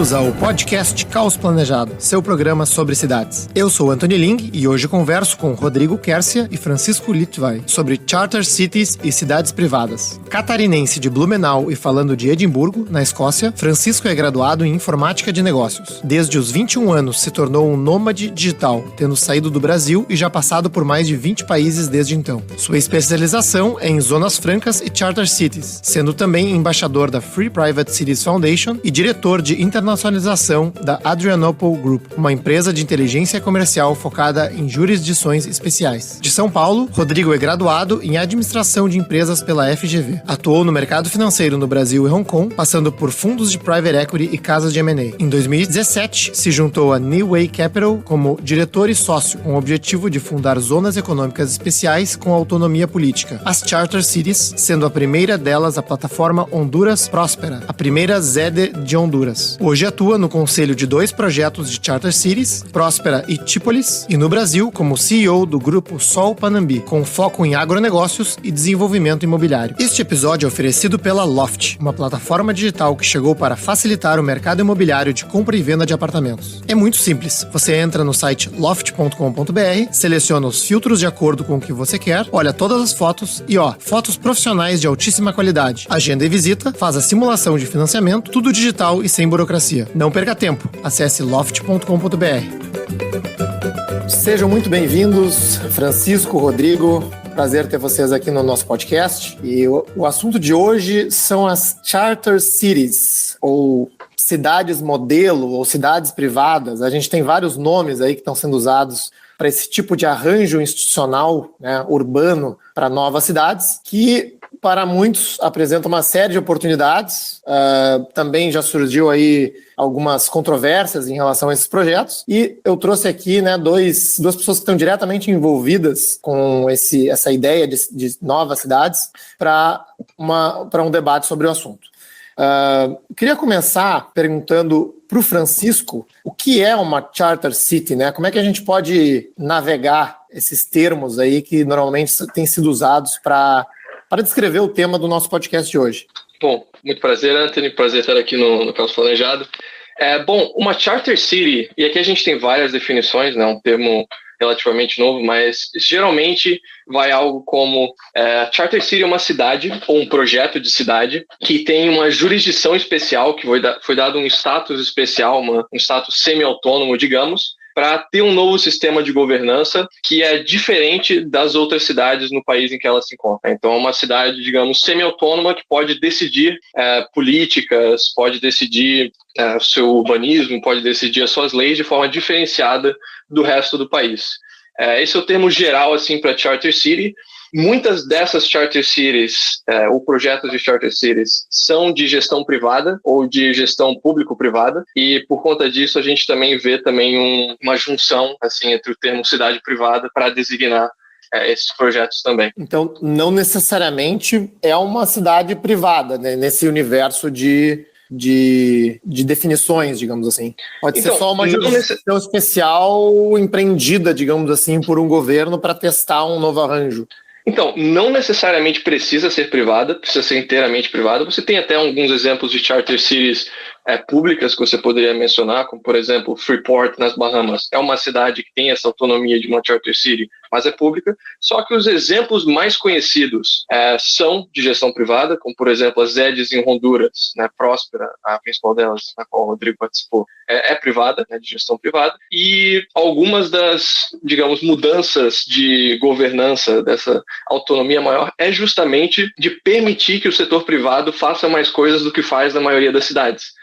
Bem-vindos ao podcast Caos Planejado, seu programa sobre cidades. Eu sou Anthony Ling e hoje converso com Rodrigo Quercia e Francisco Litvai sobre Charter Cities e cidades privadas. Catarinense de Blumenau e falando de Edimburgo, na Escócia, Francisco é graduado em Informática de Negócios. Desde os 21 anos se tornou um nômade digital, tendo saído do Brasil e já passado por mais de 20 países desde então. Sua especialização é em zonas francas e Charter Cities, sendo também embaixador da Free Private Cities Foundation e diretor de internacionalização da Adrianople Group, uma empresa de inteligência comercial focada em jurisdições especiais. De São Paulo, Rodrigo é graduado em administração de empresas pela FGV. Atuou no mercado financeiro no Brasil e Hong Kong, passando por fundos de private equity e casas de M&A. Em 2017, se juntou a New Way Capital como diretor e sócio, com o objetivo de fundar zonas econômicas especiais com autonomia política, as Charter Cities, sendo a primeira delas a plataforma Honduras Próspera, a primeira ZED de Honduras. Hoje atua no conselho de 2 projetos de Charter Cities, Próspera e Típolis, e no Brasil como CEO do grupo Sol Panambi, com foco em agronegócios e desenvolvimento imobiliário. Este episódio é oferecido pela Loft, uma plataforma digital que chegou para facilitar o mercado imobiliário de compra e venda de apartamentos. É muito simples. Você entra no site loft.com.br, seleciona os filtros de acordo com o que você quer, olha todas as fotos e fotos profissionais de altíssima qualidade. Agenda e visita, faz a simulação de financiamento, tudo digital e sem burocracia. Não perca tempo. Acesse loft.com.br. Sejam muito bem-vindos, Francisco, Rodrigo. Prazer ter vocês aqui no nosso podcast. E o assunto de hoje são as Charter Cities, ou cidades modelo, ou cidades privadas. A gente tem vários nomes aí que estão sendo usados para esse tipo de arranjo institucional, né, urbano, para novas cidades, que para muitos apresenta uma série de oportunidades. Também já surgiu aí algumas controvérsias em relação a esses projetos, e eu trouxe aqui, né, duas pessoas que estão diretamente envolvidas com essa ideia de novas cidades para um debate sobre o assunto. Queria começar perguntando para o Francisco o que é uma Charter City, né? Como é que a gente pode navegar esses termos aí que normalmente têm sido usados para descrever o tema do nosso podcast de hoje. Bom, muito prazer, Anthony. Prazer estar aqui no Caos Planejado. Bom, uma Charter City, e aqui a gente tem várias definições, né? Um termo relativamente novo, mas geralmente vai algo como Charter City é uma cidade ou um projeto de cidade que tem uma jurisdição especial, que foi dado um status especial, um status semi-autônomo, digamos, para ter um novo sistema de governança que é diferente das outras cidades no país em que ela se encontra. Então, é uma cidade, digamos, semi-autônoma que pode decidir políticas, pode decidir o seu urbanismo, pode decidir as suas leis de forma diferenciada do resto do país. Esse é o termo geral assim, para Charter City. Muitas dessas Charter Cities, ou projetos de Charter Cities, são de gestão privada ou de gestão público-privada, e por conta disso a gente também vê uma junção assim, entre o termo cidade privada para designar esses projetos também. Então, não necessariamente é uma cidade privada, né, nesse universo de definições, digamos assim. Pode ser só uma jurisdição especial empreendida, digamos assim, por um governo para testar um novo arranjo. Então, não necessariamente precisa ser privada, precisa ser inteiramente privada. Você tem até alguns exemplos de Charter Cities públicas que você poderia mencionar, como, por exemplo, Freeport, nas Bahamas. É uma cidade que tem essa autonomia de uma Charter City, mas é pública. Só que os exemplos mais conhecidos são de gestão privada, como, por exemplo, as ZEDs em Honduras, né, Próspera, a principal delas, na qual o Rodrigo participou, é privada, né, de gestão privada. E algumas das, digamos, mudanças de governança dessa autonomia maior é justamente de permitir que o setor privado faça mais coisas do que faz na maioria das cidades.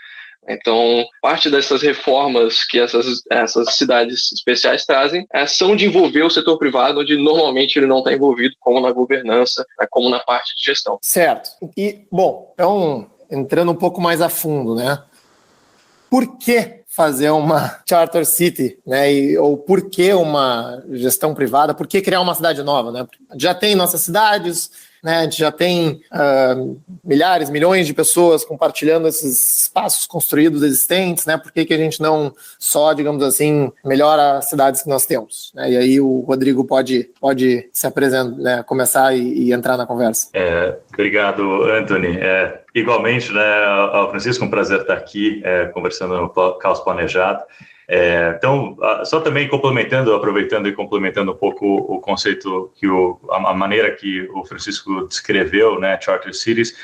Então, parte dessas reformas que essas cidades especiais trazem são de envolver o setor privado, onde normalmente ele não está envolvido, como na governança, como na parte de gestão. Certo. E, bom, então, entrando um pouco mais a fundo, né? Por que fazer uma Charter City, né? Ou por que uma gestão privada? Por que criar uma cidade nova, né? Já tem nossas cidades, né? A gente já tem milhares, milhões de pessoas compartilhando esses espaços construídos existentes, né? Por que a gente não só, digamos assim, melhora as cidades que nós temos, né? E aí o Rodrigo pode se apresentar, né? Começar e entrar na conversa. Obrigado, Anthony. Igualmente, né, ao Francisco, um prazer estar aqui conversando no Caos Planejado. Então, só também aproveitando e complementando um pouco o conceito, a maneira que o Francisco descreveu, né, Charter Cities,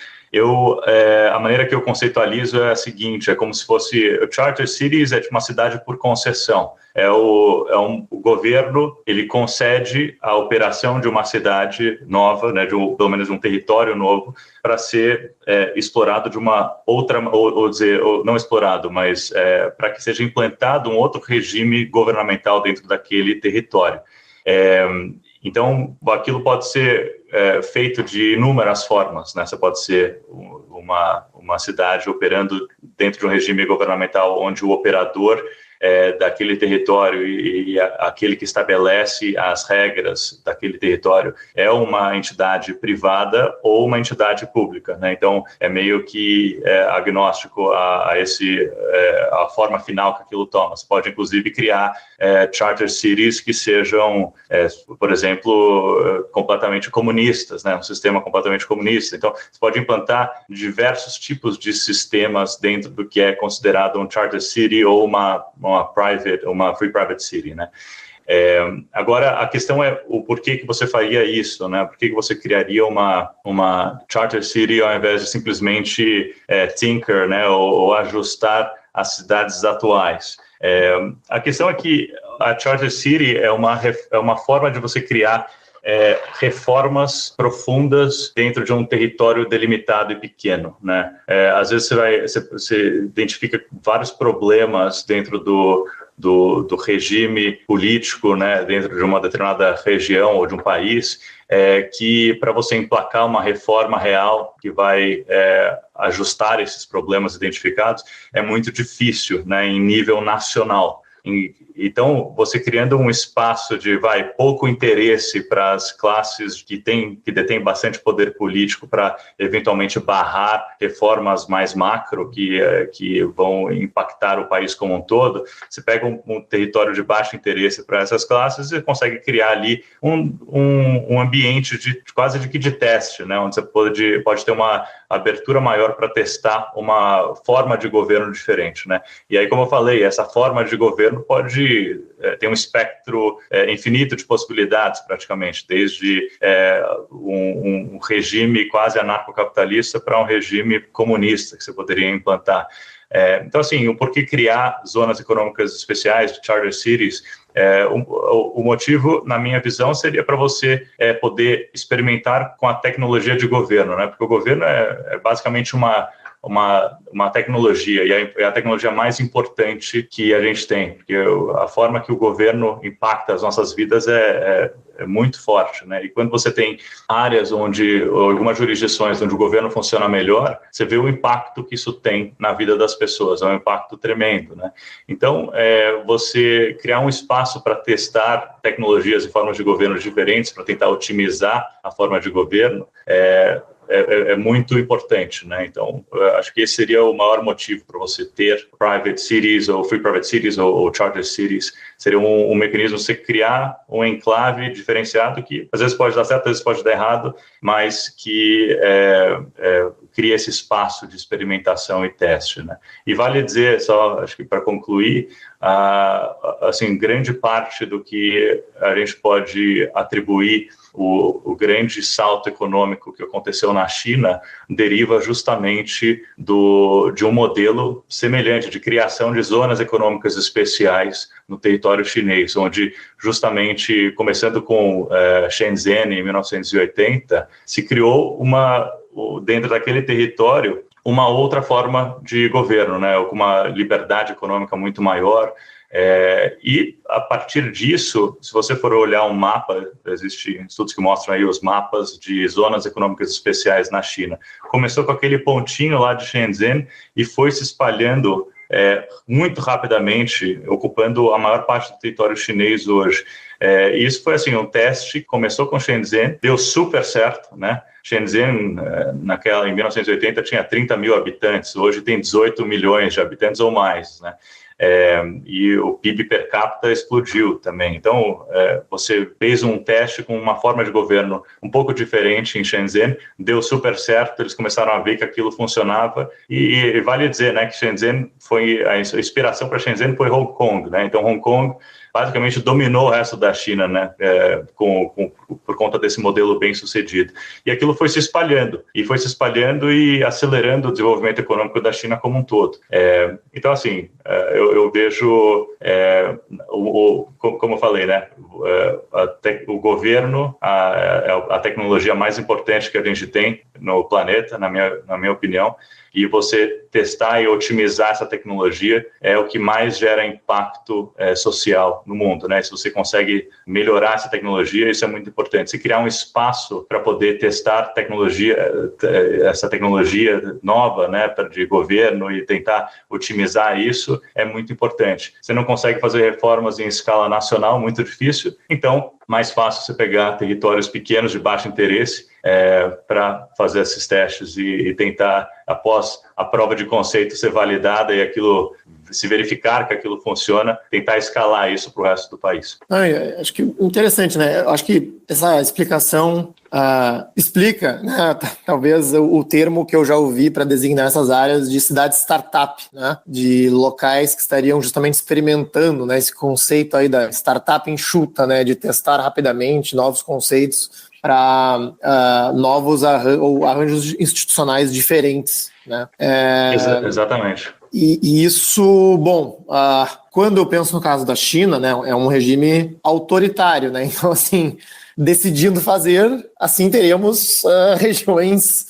a maneira que eu conceitualizo é a seguinte: é como se fosse o Charter Cities é uma cidade por concessão. O governo, ele concede a operação de uma cidade nova, né, pelo menos um território novo, para ser explorado de uma outra, ou não explorado, mas para que seja implantado um outro regime governamental dentro daquele território. Então, aquilo pode ser feito de inúmeras formas, né? Você pode ser uma cidade operando dentro de um regime governamental onde o operador daquele território e aquele que estabelece as regras daquele território é uma entidade privada ou uma entidade pública, né? Então, é meio que agnóstico a forma final que aquilo toma. Você pode, inclusive, criar charter cities que sejam, por exemplo, completamente comunistas, né? Um sistema completamente comunista. Então, você pode implantar diversos tipos de sistemas dentro do que é considerado um charter city ou uma free private city, né? Agora, a questão é o porquê que você faria isso, né? Por que você criaria uma charter city ao invés de simplesmente tinker, né? Ou ajustar as cidades atuais? A questão é que a charter city é uma forma de você criar reformas profundas dentro de um território delimitado e pequeno, né? Às vezes você identifica vários problemas dentro do regime político, né, dentro de uma determinada região ou de um país, que para você emplacar uma reforma real que vai ajustar esses problemas identificados é muito difícil, né, em nível nacional. Então, você criando um espaço de pouco interesse para as classes que detêm bastante poder político para eventualmente barrar reformas mais macro que vão impactar o país como um todo, você pega um território de baixo interesse para essas classes e consegue criar ali um ambiente quase de teste, né, onde você pode ter uma abertura maior para testar uma forma de governo diferente, né? E aí, como eu falei, essa forma de governo pode ter um espectro infinito de possibilidades, praticamente, desde um regime quase anarcocapitalista para um regime comunista que você poderia implantar. Então, assim, por que criar zonas econômicas especiais, charter cities? O motivo, na minha visão, seria para você poder experimentar com a tecnologia de governo, né? Porque o governo é basicamente uma tecnologia, e é a tecnologia mais importante que a gente tem, porque a forma que o governo impacta as nossas vidas é muito forte, né? E quando você tem áreas ou algumas jurisdições onde o governo funciona melhor, você vê o impacto que isso tem na vida das pessoas, é um impacto tremendo, né? Então, você criar um espaço para testar tecnologias e formas de governo diferentes, para tentar otimizar a forma de governo, é muito importante, né? Então, acho que esse seria o maior motivo para você ter private cities ou free private cities ou charter cities. Seria um mecanismo de você criar um enclave diferenciado que às vezes pode dar certo, às vezes pode dar errado, mas que cria esse espaço de experimentação e teste, né? E vale dizer, só acho que para concluir, assim, grande parte do que a gente pode atribuir o grande salto econômico que aconteceu na China deriva justamente de um modelo semelhante de criação de zonas econômicas especiais no território chinês, onde justamente, começando com Shenzhen em 1980, se criou dentro daquele território uma outra forma de governo, né, com uma liberdade econômica muito maior. E a partir disso, se você for olhar um mapa, existem estudos que mostram aí os mapas de zonas econômicas especiais na China. Começou com aquele pontinho lá de Shenzhen e foi se espalhando muito rapidamente, ocupando a maior parte do território chinês hoje. Isso foi assim, um teste, começou com Shenzhen, deu super certo, né? Shenzhen, em 1980, tinha 30 mil habitantes, hoje tem 18 milhões de habitantes ou mais, né? E o PIB per capita explodiu também. Então, você fez um teste com uma forma de governo um pouco diferente em Shenzhen, deu super certo, eles começaram a ver que aquilo funcionava, e vale dizer, né, que Shenzhen a inspiração para Shenzhen foi Hong Kong, né? Então, Hong Kong basicamente dominou o resto da China, né, por conta desse modelo bem sucedido. E aquilo foi se espalhando e acelerando o desenvolvimento econômico da China como um todo. Então, assim, eu vejo, como eu falei, né, o governo, a tecnologia mais importante que a gente tem no planeta, na minha opinião, e você testar e otimizar essa tecnologia é o que mais gera impacto social no mundo, né? Se você consegue melhorar essa tecnologia, isso é muito importante. Se criar um espaço para poder testar essa tecnologia nova, né, de governo e tentar otimizar isso, é muito importante. Você não consegue fazer reformas em escala nacional, muito difícil, então mais fácil você pegar territórios pequenos de baixo interesse para fazer esses testes e tentar, após a prova de conceito ser validada e aquilo se verificar que aquilo funciona, tentar escalar isso para o resto do país. Acho que interessante, né? Acho que essa explicação explica, né, talvez o termo que eu já ouvi para designar essas áreas de cidade startup, né, de locais que estariam justamente experimentando, né, esse conceito aí da startup enxuta, né, de testar rapidamente novos conceitos para novos arranjos institucionais diferentes, né? Exatamente. E isso, bom, quando eu penso no caso da China, né, é um regime autoritário, né? Então, assim, decidindo fazer, assim teremos regiões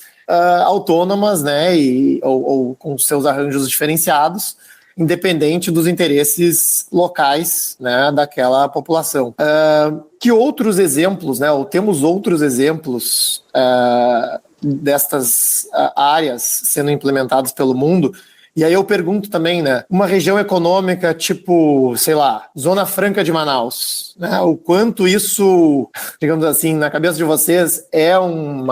autônomas, né, ou com seus arranjos diferenciados, independente dos interesses locais, né, daquela população. Que outros exemplos, né, ou temos outros exemplos destas áreas sendo implementadas pelo mundo? E aí eu pergunto também, né, uma região econômica tipo, sei lá, Zona Franca de Manaus, né, o quanto isso, digamos assim, na cabeça de vocês é um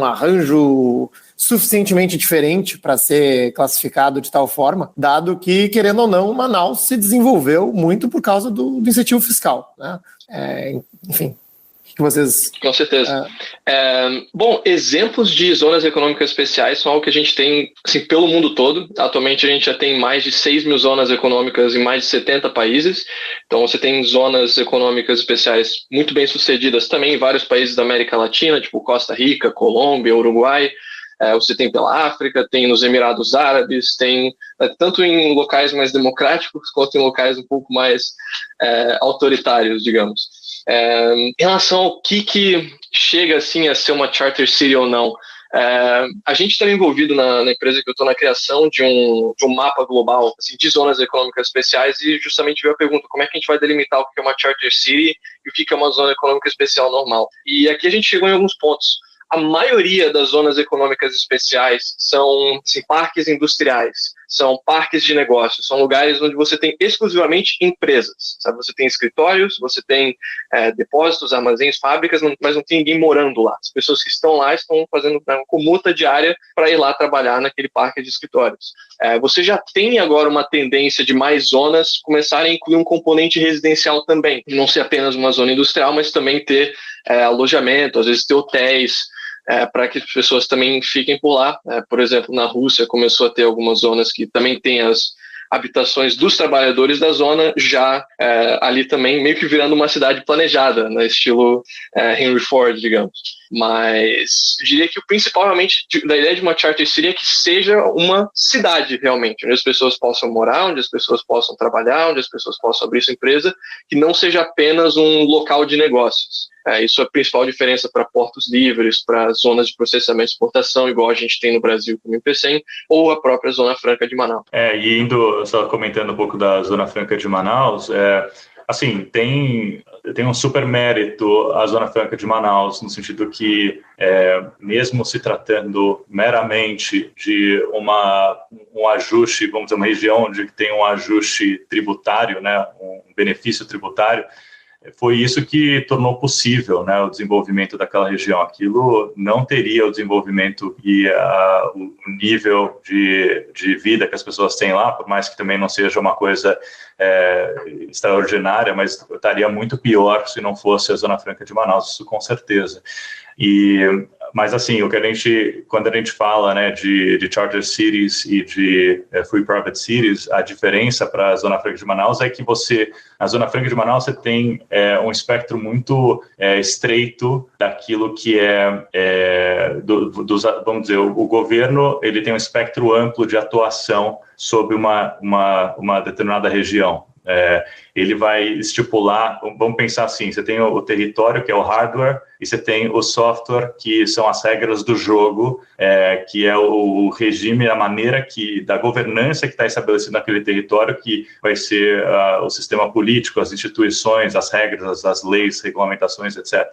arranjo suficientemente diferente para ser classificado de tal forma, dado que, querendo ou não, Manaus se desenvolveu muito por causa do incentivo fiscal, né? Enfim, o que vocês... Com certeza. Bom, exemplos de zonas econômicas especiais são algo que a gente tem assim, pelo mundo todo. Atualmente a gente já tem mais de 6 mil zonas econômicas em mais de 70 países. Então você tem zonas econômicas especiais muito bem sucedidas também em vários países da América Latina, tipo Costa Rica, Colômbia, Uruguai. Você tem pela África, tem nos Emirados Árabes, tem tanto em locais mais democráticos quanto em locais um pouco mais autoritários, digamos. Em relação ao que chega assim a ser uma Charter City ou não, a gente está envolvido na empresa que eu estou na criação de um mapa global assim, de zonas econômicas especiais e justamente veio a pergunta, como é que a gente vai delimitar o que é uma Charter City e o que é uma zona econômica especial normal? E aqui a gente chegou em alguns pontos. A maioria das zonas econômicas especiais são assim, parques industriais, são parques de negócios, são lugares onde você tem exclusivamente empresas, sabe? Você tem escritórios, você tem depósitos, armazéns, fábricas, mas não tem ninguém morando lá. As pessoas que estão lá estão fazendo uma comuta diária para ir lá trabalhar naquele parque de escritórios. Você já tem agora uma tendência de mais zonas começarem a incluir um componente residencial também, não ser apenas uma zona industrial, mas também ter alojamento, às vezes ter hotéis, para que as pessoas também fiquem por lá. Por exemplo, na Rússia começou a ter algumas zonas que também tem as habitações dos trabalhadores da zona, já ali também meio que virando uma cidade planejada, no estilo Henry Ford, digamos. Mas eu diria que o principal realmente da ideia de uma Charter City é que seja uma cidade realmente, onde as pessoas possam morar, onde as pessoas possam trabalhar, onde as pessoas possam abrir sua empresa, que não seja apenas um local de negócios. Isso é a principal diferença para portos livres, para zonas de processamento e exportação, igual a gente tem no Brasil como Empecém, ou a própria Zona Franca de Manaus. E só comentando um pouco da Zona Franca de Manaus, assim, tem um super mérito a Zona Franca de Manaus, no sentido que, mesmo se tratando meramente de um ajuste, vamos dizer, uma região onde tem um ajuste tributário, né, um benefício tributário, foi isso que tornou possível, né, o desenvolvimento daquela região. Aquilo não teria o desenvolvimento e o nível de vida que as pessoas têm lá, por mais que também não seja uma coisa extraordinária, mas estaria muito pior se não fosse a Zona Franca de Manaus, isso com certeza. Mas assim, quando a gente fala, né, de charter cities e de free private cities, a diferença para a Zona Franca de Manaus é que na Zona Franca de Manaus você tem um espectro muito estreito daquilo que vamos dizer, o governo ele tem um espectro amplo de atuação sobre uma determinada região. Ele vai estipular, vamos pensar assim, você tem o território, que é o hardware, e você tem o software, que são as regras do jogo, que é o regime, a maneira da governança que está estabelecida naquele território, que vai ser o sistema político, as instituições, as regras, as leis, regulamentações, etc.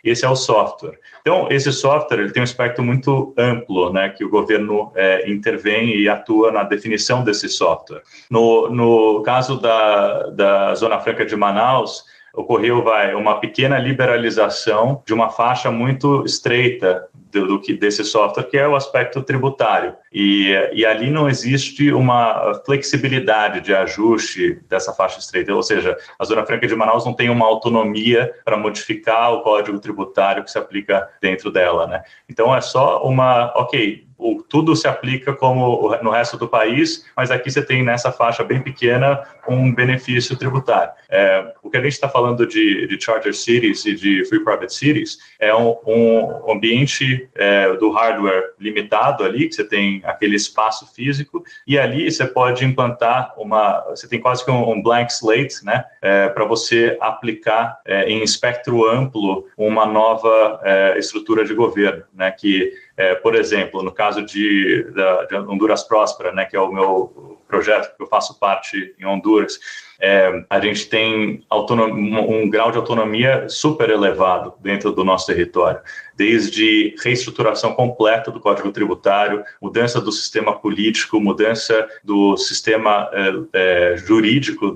Esse é o software. Então, esse software ele tem um espectro muito amplo, né, que o governo intervém e atua na definição desse software. No caso da Zona Franca de Manaus, ocorreu uma pequena liberalização de uma faixa muito estreita desse software, que é o aspecto tributário. E ali não existe uma flexibilidade de ajuste dessa faixa estreita, ou seja, a Zona Franca de Manaus não tem uma autonomia para modificar o código tributário que se aplica dentro dela, né? Então é só tudo se aplica como no resto do país, mas aqui você tem nessa faixa bem pequena um benefício tributário. O que a gente está falando de charter cities e de free private cities é um ambiente do hardware limitado ali, que você tem aquele espaço físico, e ali você pode implantar você tem quase que um blank slate, né, para você aplicar em espectro amplo uma nova estrutura de governo, né, que por exemplo, no caso de Honduras Próspera, né, que é o meu projeto que eu faço parte em Honduras, a gente tem um grau de autonomia super elevado dentro do nosso território, desde reestruturação completa do Código Tributário, mudança do sistema político, mudança do sistema jurídico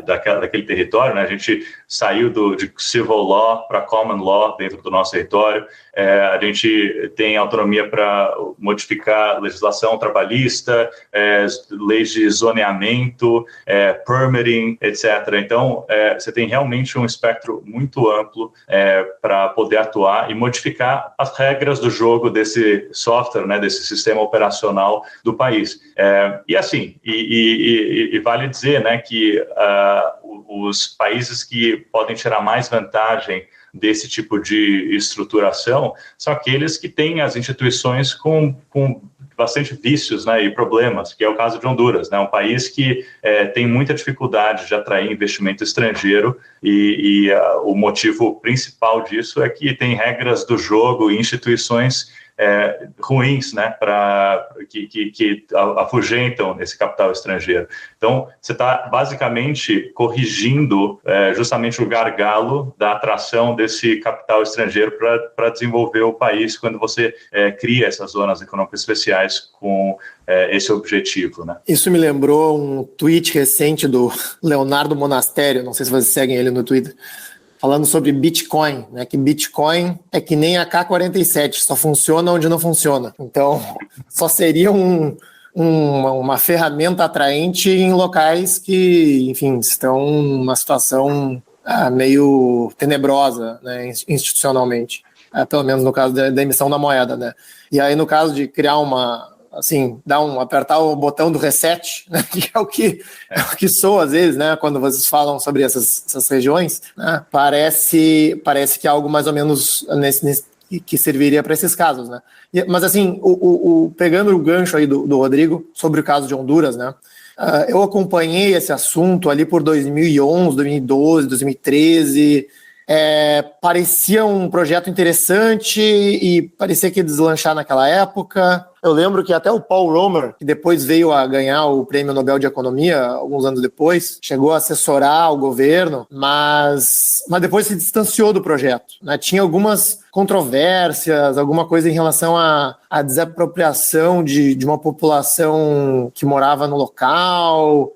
daquele território, né? A gente saiu de civil law para common law dentro do nosso território, a gente tem autonomia para modificar legislação trabalhista, leis de zoneamento, permitting, etc. Então, você tem realmente um espectro muito amplo para poder atuar e modificar as regras do jogo desse software, né, desse sistema operacional do país. E assim, vale dizer, né, que os países que podem tirar mais vantagem desse tipo de estruturação são aqueles que têm as instituições com bastante vícios, né, e problemas, que é o caso de Honduras, né, um país que tem muita dificuldade de atrair investimento estrangeiro e o motivo principal disso é que tem regras do jogo e instituições ruins, né, que afugentam esse capital estrangeiro. Então, você está basicamente corrigindo justamente o gargalo da atração desse capital estrangeiro para desenvolver o país quando você cria essas zonas econômicas especiais com esse objetivo, né? Isso me lembrou um tweet recente do Leonardo Monastério, não sei se vocês seguem ele no Twitter, falando sobre Bitcoin, né? Que Bitcoin é que nem a K-47, só funciona onde não funciona. Então, só seria uma ferramenta atraente em locais que, enfim, estão numa situação meio tenebrosa, né, institucionalmente. Pelo menos no caso da emissão da moeda, né? E aí, no caso de criar apertar o botão do reset, né, que é o que soa às vezes, né, quando vocês falam sobre essas regiões, né, parece que é algo mais ou menos que serviria para esses casos, né. Mas assim, pegando o gancho aí do Rodrigo sobre o caso de Honduras, né, eu acompanhei esse assunto ali por 2011, 2012, 2013, parecia um projeto interessante e parecia que ia deslanchar naquela época. Eu lembro que até o Paul Romer, que depois veio a ganhar o Prêmio Nobel de Economia, alguns anos depois, chegou a assessorar o governo, mas depois se distanciou do projeto, né? Tinha algumas controvérsias, alguma coisa em relação à desapropriação de uma população que morava no local,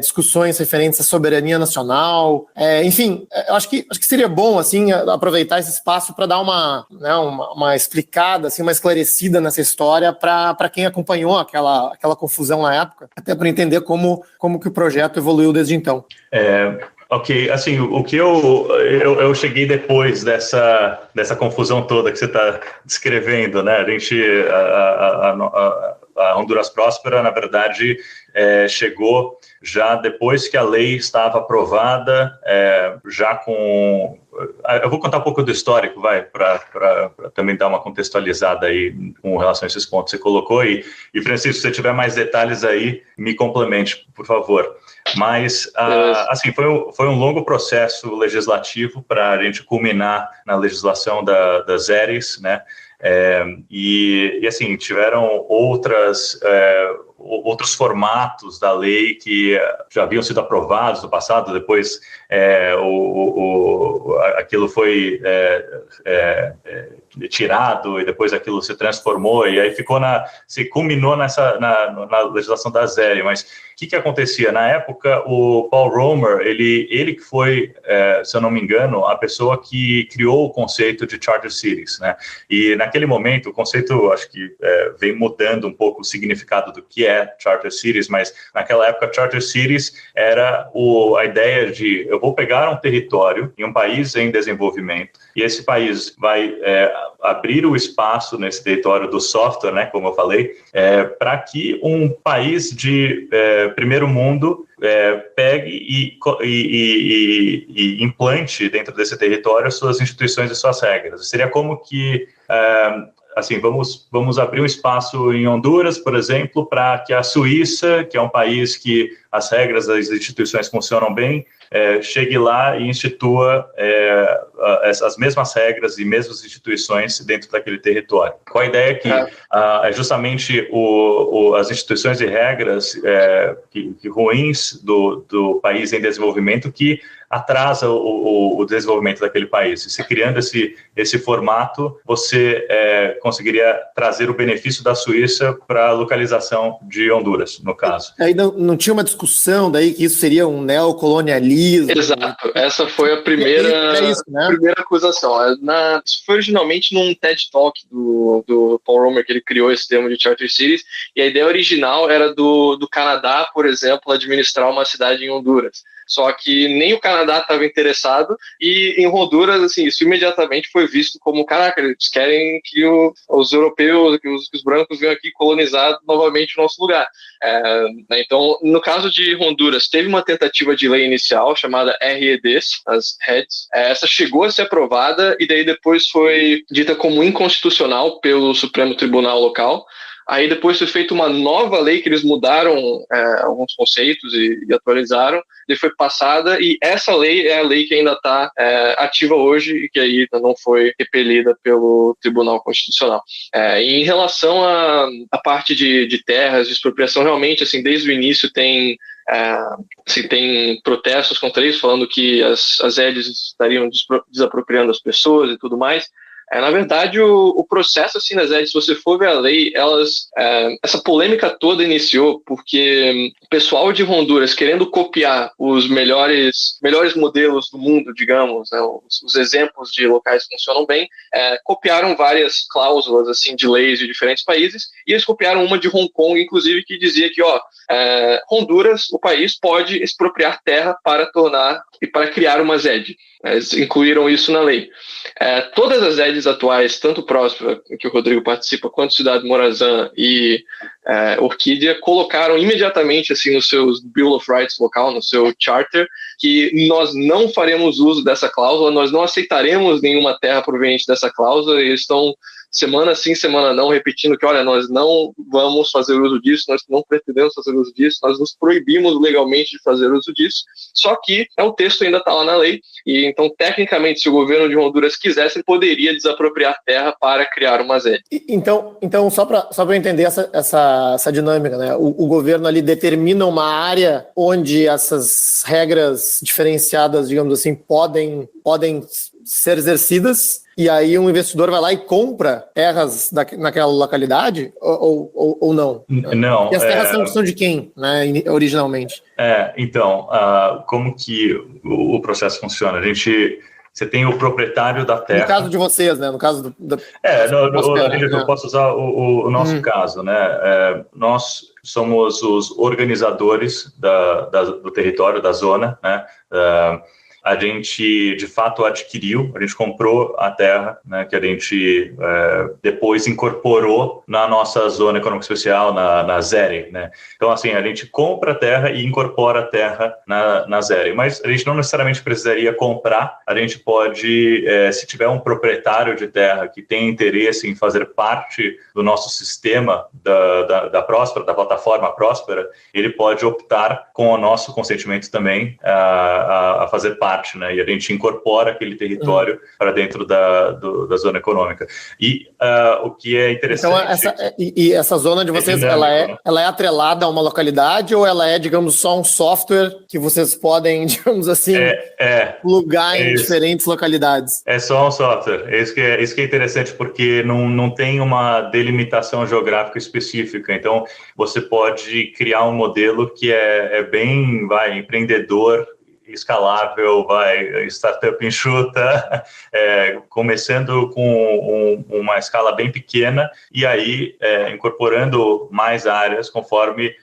discussões referentes à soberania nacional, enfim, eu acho que seria bom assim, aproveitar esse espaço para dar uma explicada, assim, uma esclarecida nessa história para quem acompanhou aquela confusão na época, até para entender como que o projeto evoluiu desde então. Ok, assim, o que eu cheguei depois dessa confusão toda que você está descrevendo, né? A Honduras Próspera, na verdade, chegou já depois que a lei estava aprovada, já com... Eu vou contar um pouco do histórico, para também dar uma contextualizada aí com relação a esses pontos que você colocou. E Francisco, se você tiver mais detalhes aí, me complemente, por favor. Mas, assim, foi um longo processo legislativo para a gente culminar na legislação das ERES, né? E assim, tiveram outros formatos da lei que já haviam sido aprovados no passado, depois aquilo foi tirado e depois aquilo se transformou e aí se culminou na legislação da ZERE. Mas o que acontecia? Na época, o Paul Romer, ele que foi, se eu não me engano, a pessoa que criou o conceito de Charter Cities, né? E naquele momento, o conceito, acho que vem mudando um pouco o significado do que é Charter Cities, mas naquela época, Charter Cities era a ideia de eu vou pegar um território em um país em desenvolvimento e esse país vai abrir o espaço nesse território do software, né, como eu falei, para que um país de primeiro mundo pegue e implante dentro desse território suas instituições e suas regras. Seria como que assim, vamos abrir um espaço em Honduras, por exemplo, para que a Suíça, que é um país que as regras das instituições funcionam bem, chegue lá e institua as mesmas regras e mesmas instituições dentro daquele território. Com a ideia que é justamente as instituições e regras que ruins do país em desenvolvimento que atrasa o desenvolvimento daquele país. E se criando esse formato, você conseguiria trazer o benefício da Suíça para a localização de Honduras, no caso. Aí não tinha uma discussão daí que isso seria um neocolonialismo? Exato, essa foi a primeira acusação. Isso foi originalmente num TED Talk do Paul Romer, que ele criou esse termo de Charter Cities, e a ideia original era do Canadá, por exemplo, administrar uma cidade em Honduras. Só que nem o Canadá estava interessado e em Honduras, assim, isso imediatamente foi visto como, caraca, eles querem que os europeus, que os brancos venham aqui colonizar novamente o nosso lugar. Então, no caso de Honduras, teve uma tentativa de lei inicial chamada REDs, as REDs. Essa chegou a ser aprovada e daí depois foi dita como inconstitucional pelo Supremo Tribunal local. Aí depois foi feita uma nova lei que eles mudaram alguns conceitos e atualizaram, e foi passada, e essa lei é a lei que ainda está ativa hoje e que aí não foi repelida pelo Tribunal Constitucional. E em relação à parte de terras, de expropriação, realmente, assim, desde o início tem protestos contra isso, falando que as EDs estariam desapropriando as pessoas e tudo mais. Na verdade, o processo, assim, nas EDs, se você for ver a lei, essa polêmica toda iniciou porque o pessoal de Honduras, querendo copiar os melhores modelos do mundo, digamos, né, os exemplos de locais que funcionam bem, copiaram várias cláusulas, assim, de leis de diferentes países, e eles copiaram uma de Hong Kong, inclusive, que dizia que, Honduras, o país, pode expropriar terra para criar uma ZED. Eles incluíram isso na lei. Todas as EDs atuais, tanto Próspera, que o Rodrigo participa, quanto Cidade Morazán e Orquídea colocaram imediatamente assim nos seus Bill of Rights local, no seu charter, que nós não faremos uso dessa cláusula, nós não aceitaremos nenhuma terra proveniente dessa cláusula, e eles estão semana sim, semana não, repetindo que, olha, nós não vamos fazer uso disso, nós não pretendemos fazer uso disso, nós nos proibimos legalmente de fazer uso disso, só que o texto ainda está lá na lei, e então, tecnicamente, se o governo de Honduras quisesse, ele poderia desapropriar terra para criar uma ZL. Então só para eu entender essa dinâmica, né? O governo ali determina uma área onde essas regras diferenciadas, digamos assim, podem ser exercidas, e aí um investidor vai lá e compra terras naquela localidade ou não? Não. E as terras são de quem, né, originalmente? Então, como que o processo funciona? Você tem o proprietário da terra. No caso de vocês, né? No caso eu posso usar o nosso caso, né? Nós somos os organizadores do território, da zona, né? A gente, de fato, a gente comprou a terra, né, que a gente depois incorporou na nossa zona econômica especial, na ZERE, né? Então, assim, a gente compra a terra e incorpora a terra na ZERE, mas a gente não necessariamente precisaria comprar, a gente pode, se tiver um proprietário de terra que tem interesse em fazer parte do nosso sistema da Próspera, da plataforma Próspera, ele pode optar com o nosso consentimento também a fazer parte, né? E a gente incorpora aquele território para dentro da zona econômica. E o que é interessante... Então, essa zona de vocês, dinâmico, ela é atrelada a uma localidade, ou ela é, digamos, só um software que vocês podem, digamos assim, plugar em diferentes localidades? É só um software. Isso que é interessante, porque não tem uma delimitação geográfica específica. Então, você pode criar um modelo que é bem empreendedor, escalável, startup enxuta, começando com uma escala bem pequena e aí incorporando mais áreas conforme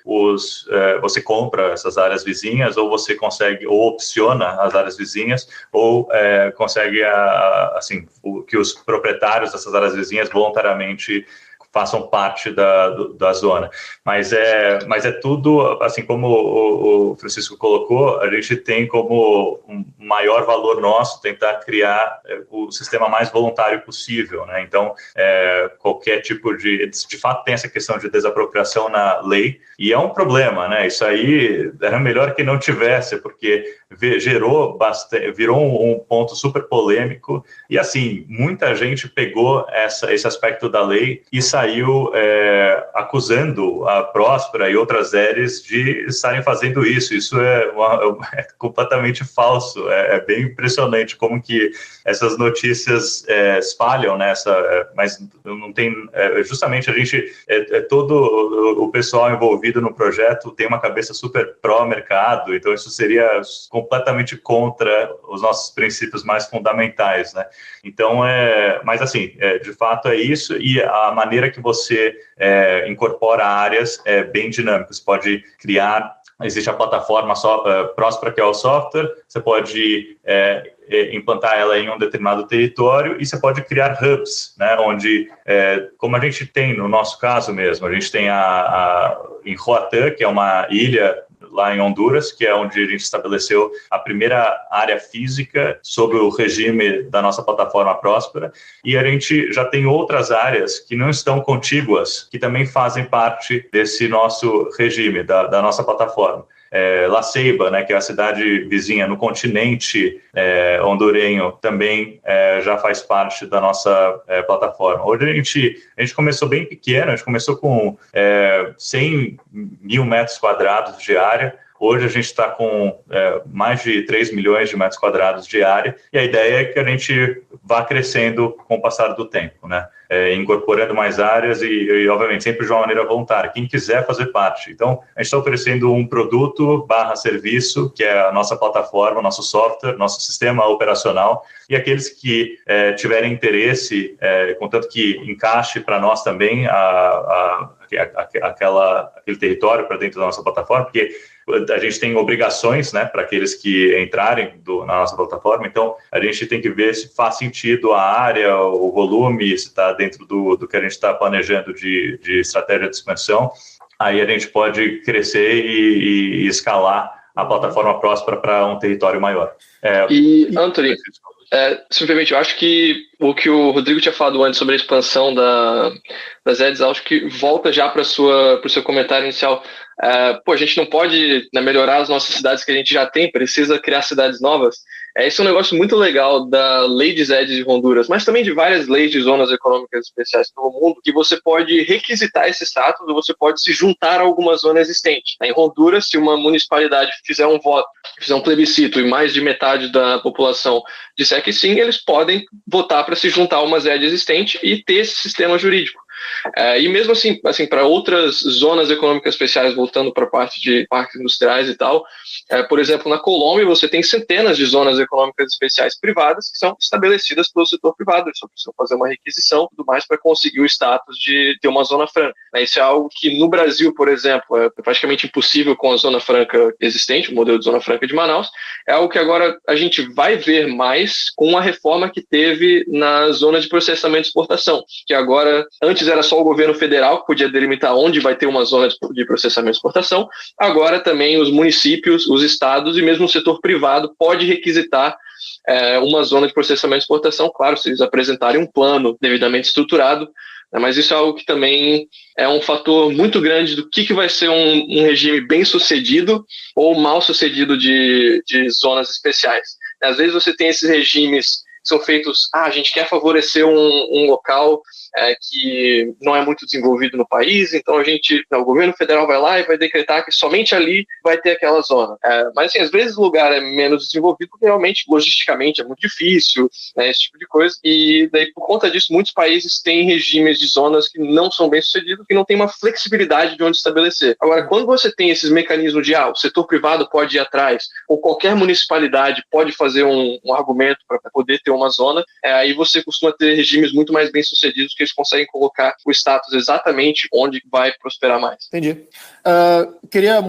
você compra essas áreas vizinhas, ou você consegue, ou opciona as áreas vizinhas, ou consegue que os proprietários dessas áreas vizinhas voluntariamente façam parte da zona. Mas é tudo, assim como o Francisco colocou, a gente tem como um maior valor nosso tentar criar o sistema mais voluntário possível, né? Então, qualquer tipo de fato, tem essa questão de desapropriação na lei, e é um problema, né? Isso aí era melhor que não tivesse, porque virou um ponto super polêmico, e assim, muita gente pegou esse aspecto da lei e saiu acusando a Próspera e outras ZERES de estarem fazendo isso. Isso é completamente falso. É bem impressionante como que essas notícias espalham nessa, mas não tem, justamente a gente, todo o pessoal envolvido no projeto tem uma cabeça super pró-mercado, então isso seria completamente contra os nossos princípios mais fundamentais, né? Então, mas assim, de fato é isso, e a maneira que você incorpora áreas é bem dinâmica. Você pode criar, existe a plataforma Próspera, que é o software, você pode implantar ela em um determinado território, e você pode criar hubs, né, onde, como a gente tem no nosso caso mesmo, a gente tem em Roatán, que é uma ilha lá em Honduras, que é onde a gente estabeleceu a primeira área física sob o regime da nossa plataforma Próspera, e a gente já tem outras áreas que não estão contíguas, que também fazem parte desse nosso regime, da nossa plataforma. La Ceiba, né, que é a cidade vizinha no continente hondurenho, também já faz parte da nossa plataforma. Hoje a gente começou bem pequeno, a gente começou com 100 mil metros quadrados de área. Hoje a gente está com mais de 3 milhões de metros quadrados de área, e a ideia é que a gente vá crescendo com o passar do tempo, né? Incorporando mais áreas e, obviamente, sempre de uma maneira voluntária. Quem quiser fazer parte. Então, a gente está oferecendo um produto /serviço, que é a nossa plataforma, nosso software, nosso sistema operacional, e aqueles que tiverem interesse, contanto que encaixe para nós também aquele território para dentro da nossa plataforma, porque a gente tem obrigações, né, para aqueles que entrarem na nossa plataforma, então a gente tem que ver se faz sentido a área, o volume, se está dentro do que a gente está planejando de estratégia de expansão. Aí a gente pode crescer e escalar a plataforma Próspera para um território maior. Anthony, simplesmente, eu acho que o Rodrigo tinha falado antes sobre a expansão das ads, acho que volta já para o seu comentário inicial. A gente não pode, né, melhorar as nossas cidades que a gente já tem, precisa criar cidades novas. Esse é um negócio muito legal da lei de ads de Honduras, mas também de várias leis de zonas econômicas especiais pelo mundo, que você pode requisitar esse status ou você pode se juntar a alguma zona existente. Em Honduras, se uma municipalidade fizer um voto, fizer um plebiscito e mais de metade da população disser que sim, eles podem votar para se juntar a uma ZED existente e ter esse sistema jurídico. E mesmo assim para outras zonas econômicas especiais, voltando para a parte de parques industriais e tal, por exemplo, na Colômbia você tem centenas de zonas econômicas especiais privadas que são estabelecidas pelo setor privado, eles só precisam fazer uma requisição e tudo mais para conseguir o status de ter uma zona franca. Isso é algo que no Brasil, por exemplo, é praticamente impossível com a zona franca existente, o modelo de zona franca de Manaus, é algo que agora a gente vai ver mais com a reforma que teve na zona de processamento e exportação, que agora, antes era só o governo federal que podia delimitar onde vai ter uma zona de processamento e exportação, agora também os municípios, os estados e mesmo o setor privado pode requisitar uma zona de processamento e exportação, claro, se eles apresentarem um plano devidamente estruturado, mas isso é algo que também é um fator muito grande do que vai ser um regime bem sucedido ou mal sucedido de zonas especiais. Às vezes você tem esses regimes que são feitos, a gente quer favorecer um local que não é muito desenvolvido no país, então o governo federal vai lá e vai decretar que somente ali vai ter aquela zona. Mas assim, às vezes o lugar é menos desenvolvido porque realmente, logisticamente, é muito difícil, né, esse tipo de coisa, e daí por conta disso muitos países têm regimes de zonas que não são bem sucedidos, que não tem uma flexibilidade de onde estabelecer. Agora, quando você tem esses mecanismos de o setor privado pode ir atrás, ou qualquer municipalidade pode fazer um argumento para poder ter uma zona, aí você costuma ter regimes muito mais bem sucedidos, que eles conseguem colocar o status exatamente onde vai prosperar mais. Entendi. Queria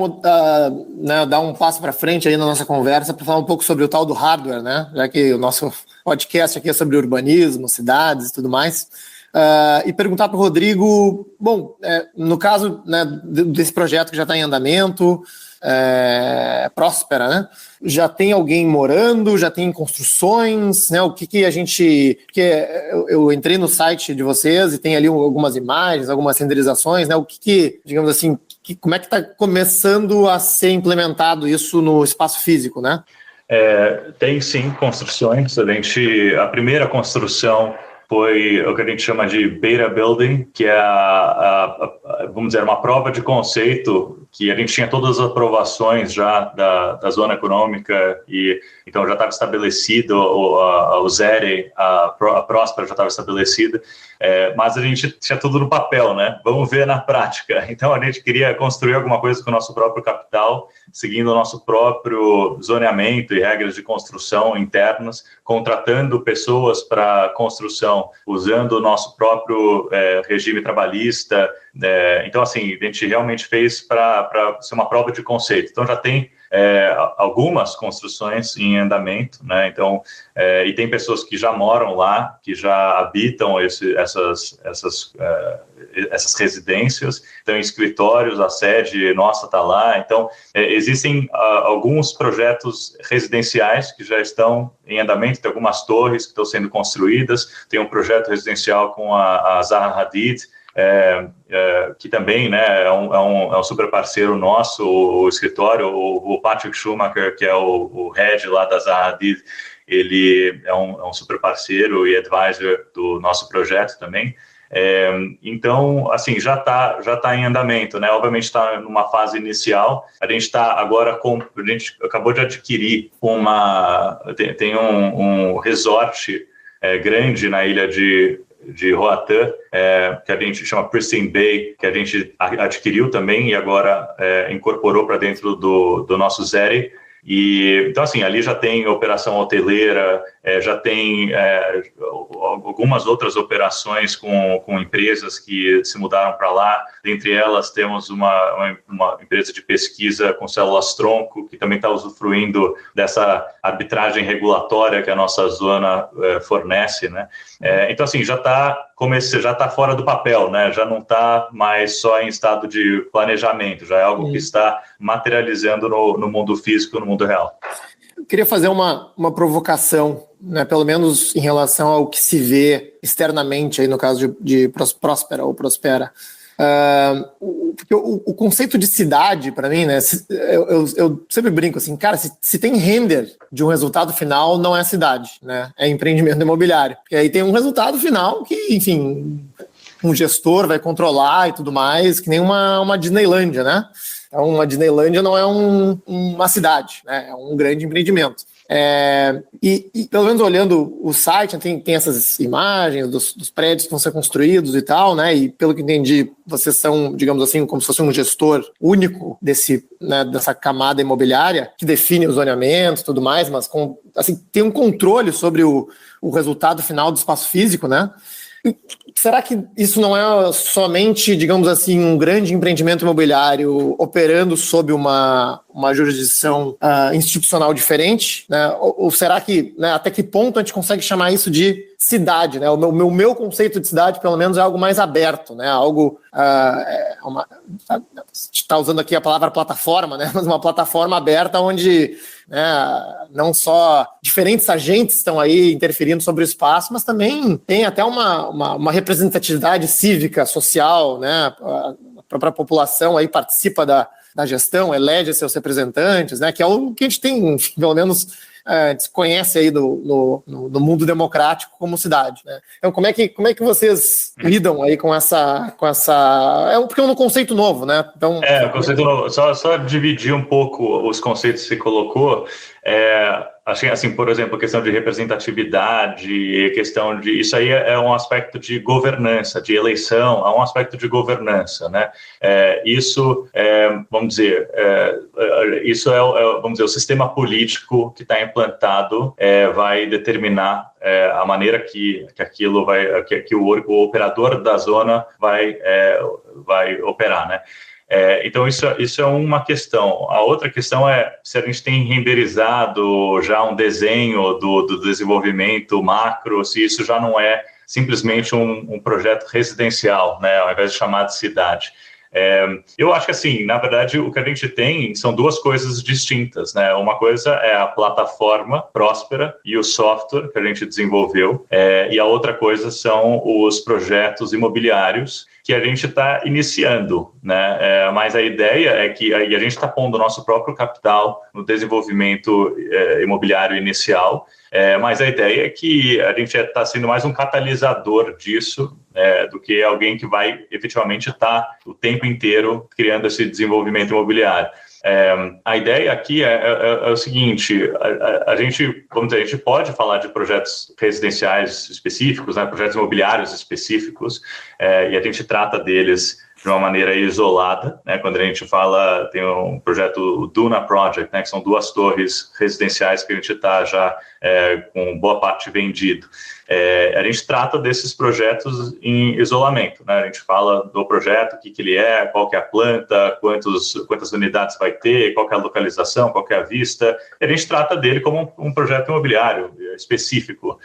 dar um passo para frente aí na nossa conversa para falar um pouco sobre o tal do hardware, né? Já que o nosso podcast aqui é sobre urbanismo, cidades e tudo mais. E perguntar para o Rodrigo, no caso, né, desse projeto que já está em andamento, Próspera, né? Já tem alguém morando, já tem construções, né? O que a gente... Porque eu entrei no site de vocês e tem ali algumas imagens, algumas renderizações, né? Digamos assim, como é que está começando a ser implementado isso no espaço físico, né? Tem sim construções. A primeira construção foi o que a gente chama de beta building, que é vamos dizer, uma prova de conceito, que a gente tinha todas as aprovações já da zona econômica, e então já estava estabelecido o ZERE, a Próspera já estava estabelecida, mas a gente tinha tudo no papel, né? Vamos ver na prática. Então a gente queria construir alguma coisa com o nosso próprio capital, seguindo o nosso próprio zoneamento e regras de construção internas, contratando pessoas para construção, usando o nosso próprio regime trabalhista. Então, assim, a gente realmente fez para ser uma prova de conceito. Então, já tem algumas construções em andamento, né? Então, e tem pessoas que já moram lá, que já habitam essas residências, então escritórios, a sede nossa está lá. Então, existem alguns projetos residenciais que já estão em andamento, tem algumas torres que estão sendo construídas, tem um projeto residencial com a Zaha Hadid, que também, né, é um super parceiro nosso, o escritório, o Patrick Schumacher, que é o head lá da Zaha Hadid, ele é um super parceiro e advisor do nosso projeto também. Então, assim, já tá em andamento, né? Obviamente está numa fase inicial. A gente está agora a gente acabou de adquirir tem um resort grande na ilha de Roatán, que a gente chama Pristine Bay, que a gente adquiriu também e agora incorporou para dentro do nosso ZERE. Então, assim, ali já tem operação hoteleira, já tem algumas outras operações com empresas que se mudaram para lá. Dentre elas, temos uma empresa de pesquisa com células-tronco, que também está usufruindo dessa arbitragem regulatória que a nossa zona fornece, né? Então, assim, já está fora do papel, né? Já não está mais só em estado de planejamento, já é algo que está materializando no mundo físico, no mundo real. Eu queria fazer uma provocação, né, pelo menos em relação ao que se vê externamente, aí no caso de Próspera ou Prospera. Porque o conceito de cidade, para mim, né, eu sempre brinco assim, cara, se tem render de um resultado final, não é cidade, né, é empreendimento imobiliário. Porque aí tem um resultado final que, enfim, um gestor vai controlar e tudo mais, que nem uma Disneylândia, né? Então, uma Disneylândia não é uma cidade, né? É um grande empreendimento. E pelo menos olhando o site, tem essas imagens dos prédios que vão ser construídos e tal, né? E pelo que entendi, vocês são, digamos assim, como se fosse um gestor único dessa camada imobiliária que define o zoneamento e tudo mais, mas tem um controle sobre o resultado final do espaço físico, né? Será que isso não é somente, digamos assim, um grande empreendimento imobiliário operando sob uma jurisdição institucional diferente, né? Ou será que, né, até que ponto a gente consegue chamar isso de cidade, né? O meu conceito de cidade, pelo menos, é algo mais aberto, né? Algo está usando aqui a palavra plataforma, né? Mas uma plataforma aberta onde, né, não só diferentes agentes estão aí interferindo sobre o espaço, mas também tem até uma representatividade cívica, social, né? A própria população aí participa da gestão, elege seus representantes, né? Que é o que a gente tem, pelo menos, se conhece aí no mundo democrático como cidade, né? Então, como é que vocês lidam aí com essa porque é um conceito novo, né? Então, um conceito novo. Só dividir um pouco os conceitos que você colocou. Achei, assim, por exemplo, a questão de representatividade, isso aí é um aspecto de governança, de eleição, é um aspecto de governança, né? Vamos dizer, vamos dizer, o sistema político que está implantado vai determinar a maneira que aquilo que o operador da zona vai operar, né? Então, isso é uma questão. A outra questão é se a gente tem renderizado já um desenho do desenvolvimento macro, se isso já não é simplesmente um projeto residencial, né, ao invés de chamar de cidade. Eu acho que, assim, na verdade, o que a gente tem são duas coisas distintas, né? Uma coisa é a plataforma Próspera e o software que a gente desenvolveu, e a outra coisa são os projetos imobiliários que a gente está iniciando, né? Mas a ideia é que a gente está pondo o nosso próprio capital no desenvolvimento imobiliário inicial, mas a ideia é que a gente está sendo mais um catalisador disso, do que alguém que vai efetivamente estar o tempo inteiro criando esse desenvolvimento imobiliário. A ideia aqui é o seguinte: a gente pode falar de projetos residenciais específicos, né, projetos imobiliários específicos, e a gente trata deles de uma maneira isolada, né? Quando a gente fala, tem um projeto, o Duna Project, né, que são 2 torres residenciais que a gente está já com boa parte vendido. A gente trata desses projetos em isolamento, né? A gente fala do projeto, o que ele é, qual que é a planta, quantas unidades vai ter, qual que é a localização, qual que é a vista. A gente trata dele como um projeto imobiliário específico.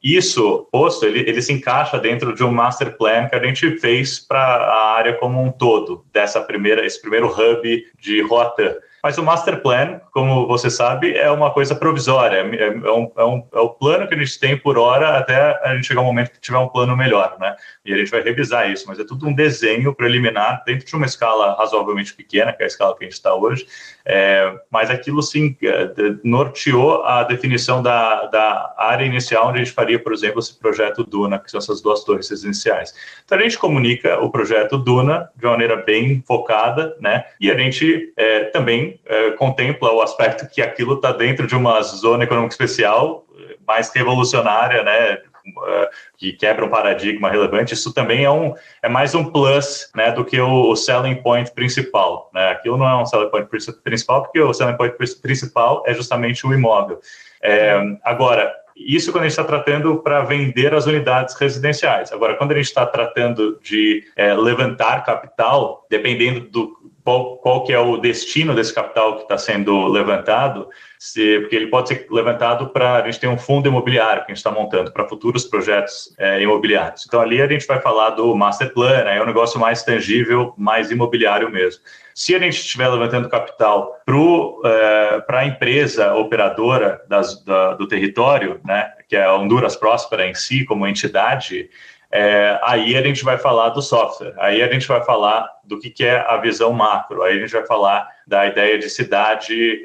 Isso, posto, ele se encaixa dentro de um master plan que a gente fez para a área como um todo, esse primeiro hub de Roatán. Mas o master plan, como você sabe, é uma coisa provisória, é o plano que a gente tem por hora até a gente chegar ao momento que tiver um plano melhor, né? E a gente vai revisar isso, mas é tudo um desenho preliminar dentro de uma escala razoavelmente pequena, que é a escala que a gente está hoje, mas aquilo sim norteou a definição da área inicial onde a gente faria, por exemplo, esse projeto Duna, que são essas 2 torres residenciais. Então a gente comunica o projeto Duna de uma maneira bem focada, né? E a gente também contempla o aspecto que aquilo está dentro de uma zona econômica especial mais revolucionária, né, que quebra um paradigma relevante, isso também é mais um plus, né, do que o selling point principal, né? Aquilo não é um selling point principal, porque o selling point principal é justamente o imóvel. Agora, isso quando a gente está tratando para vender as unidades residenciais. Agora, quando a gente está tratando de levantar capital, dependendo do qual que é o destino desse capital que está sendo levantado, porque ele pode ser levantado a gente tem um fundo imobiliário que a gente está montando para futuros projetos imobiliários. Então, ali a gente vai falar do master plan, é um negócio mais tangível, mais imobiliário mesmo. Se a gente estiver levantando capital para a empresa operadora do território, né, que é a Honduras Próspera em si, como entidade, aí a gente vai falar do software, aí a gente vai falar do que é a visão macro, aí a gente vai falar da ideia de cidade,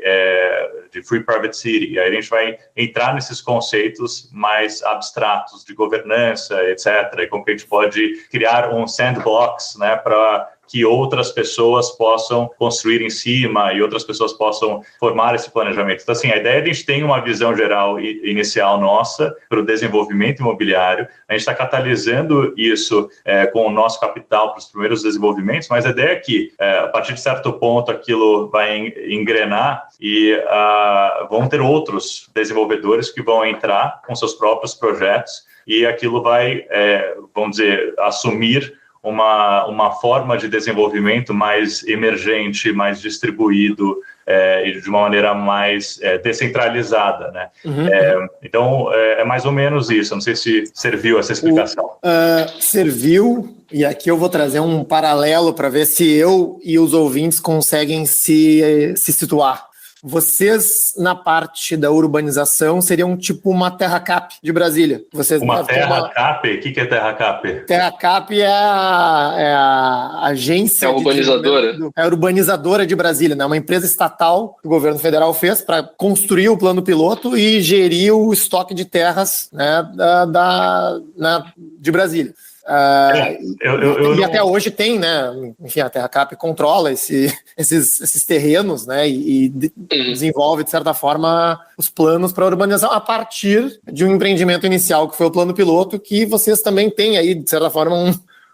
de Free Private City, aí a gente vai entrar nesses conceitos mais abstratos de governança, etc., e como que a gente pode criar um sandbox, né, para que outras pessoas possam construir em cima e outras pessoas possam formar esse planejamento. Então, assim, a ideia é que a gente tenha uma visão geral inicial nossa para o desenvolvimento imobiliário, a gente está catalisando isso com o nosso capital para os primeiros desenvolvimentos, mas a ideia é que, a partir de certo ponto, aquilo vai engrenar e vão ter outros desenvolvedores que vão entrar com seus próprios projetos e aquilo vai, vamos dizer, assumir uma forma de desenvolvimento mais emergente, mais distribuído e de uma maneira mais descentralizada, né? Então, é mais ou menos isso. Não sei se serviu essa explicação. Serviu, e aqui eu vou trazer um paralelo para ver se eu e os ouvintes conseguem se situar. Vocês, na parte da urbanização, seriam tipo uma Terra Cap de Brasília. Vocês uma Terra Cap? O que é Terra Cap? Terra Cap é a agência... É a urbanizadora. É a urbanizadora de Brasília, né? Uma empresa estatal que o governo federal fez para construir o plano piloto e gerir o estoque de terras, né, de Brasília. E até hoje tem, né? Enfim, a Terra Cap controla esses terrenos, né? E desenvolve, de certa forma, os planos para a urbanização a partir de um empreendimento inicial, que foi o plano piloto, que vocês também têm aí, de certa forma,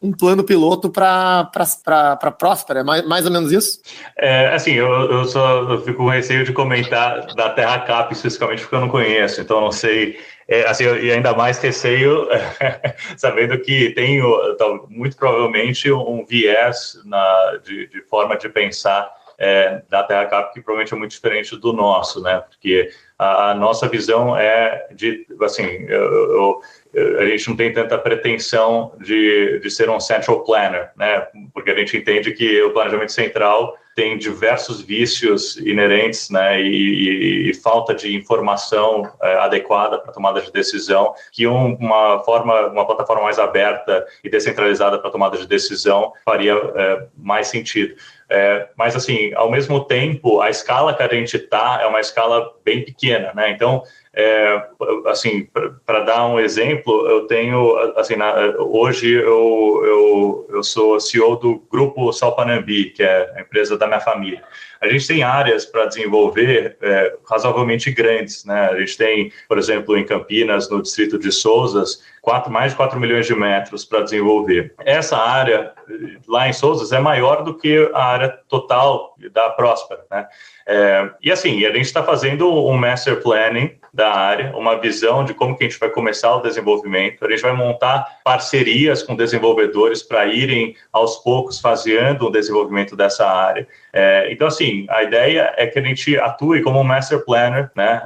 um plano piloto para Próspera, mais ou menos isso? Assim, eu fico com receio de comentar da Terra Cap especificamente porque eu não conheço, então não sei. Assim, e ainda mais receio, sabendo que tem muito provavelmente um viés de forma de pensar da Terra Cap que provavelmente é muito diferente do nosso, né? Porque a nossa visão é de, assim, a gente não tem tanta pretensão de ser um central planner, né? Porque a gente entende que o planejamento central tem diversos vícios inerentes, né, e falta de informação adequada para tomada de decisão, que uma plataforma mais aberta e descentralizada para tomada de decisão faria mais sentido. Mas, assim, ao mesmo tempo, a escala que a gente está é uma escala bem pequena, né? Então, assim, para dar um exemplo, eu tenho, assim, hoje eu sou CEO do Grupo Salpanambi, que é a empresa da minha família. A gente tem áreas para desenvolver razoavelmente grandes, né? A gente tem, por exemplo, em Campinas, no distrito de Sousas, mais de 4 milhões de metros para desenvolver. Essa área lá em Sousas é maior do que a área total da Próspera, né? E assim, a gente está fazendo um master planning da área, uma visão de como que a gente vai começar o desenvolvimento. A gente vai montar parcerias com desenvolvedores para irem aos poucos fazendo o desenvolvimento dessa área. Então, assim, a ideia é que a gente atue como um master planner, né?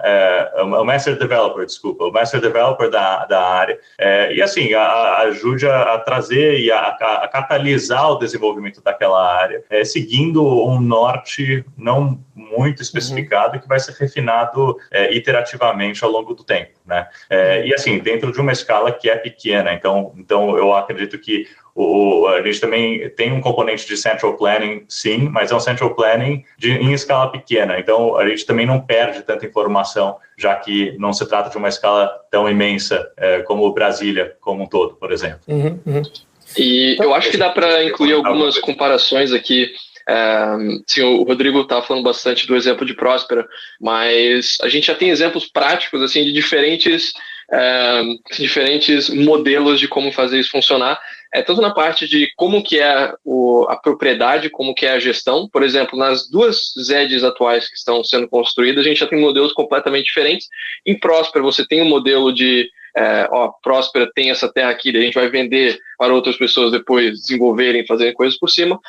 O master developer da área. E assim, ajude a trazer e a catalisar o desenvolvimento daquela área, seguindo um norte não muito especificado que vai ser refinado iterativamente ao longo do tempo, né? E assim, dentro de uma escala que é pequena, então eu acredito que a gente também tem um componente de central planning, sim, mas é um central planning em escala pequena, então a gente também não perde tanta informação, já que não se trata de uma escala tão imensa como Brasília como um todo, por exemplo. E eu acho que dá para incluir algumas comparações aqui. Sim, o Rodrigo está falando bastante do exemplo de Próspera, mas a gente já tem exemplos práticos assim de diferentes diferentes modelos de como fazer isso funcionar, tanto na parte de como que é a propriedade, como que é a gestão. Por exemplo, nas duas ZEDs atuais que estão sendo construídas, a gente já tem modelos completamente diferentes. Em Próspera, você tem um modelo de Próspera tem essa terra aqui, a gente vai vender para outras pessoas depois desenvolverem, fazerem coisas por cima.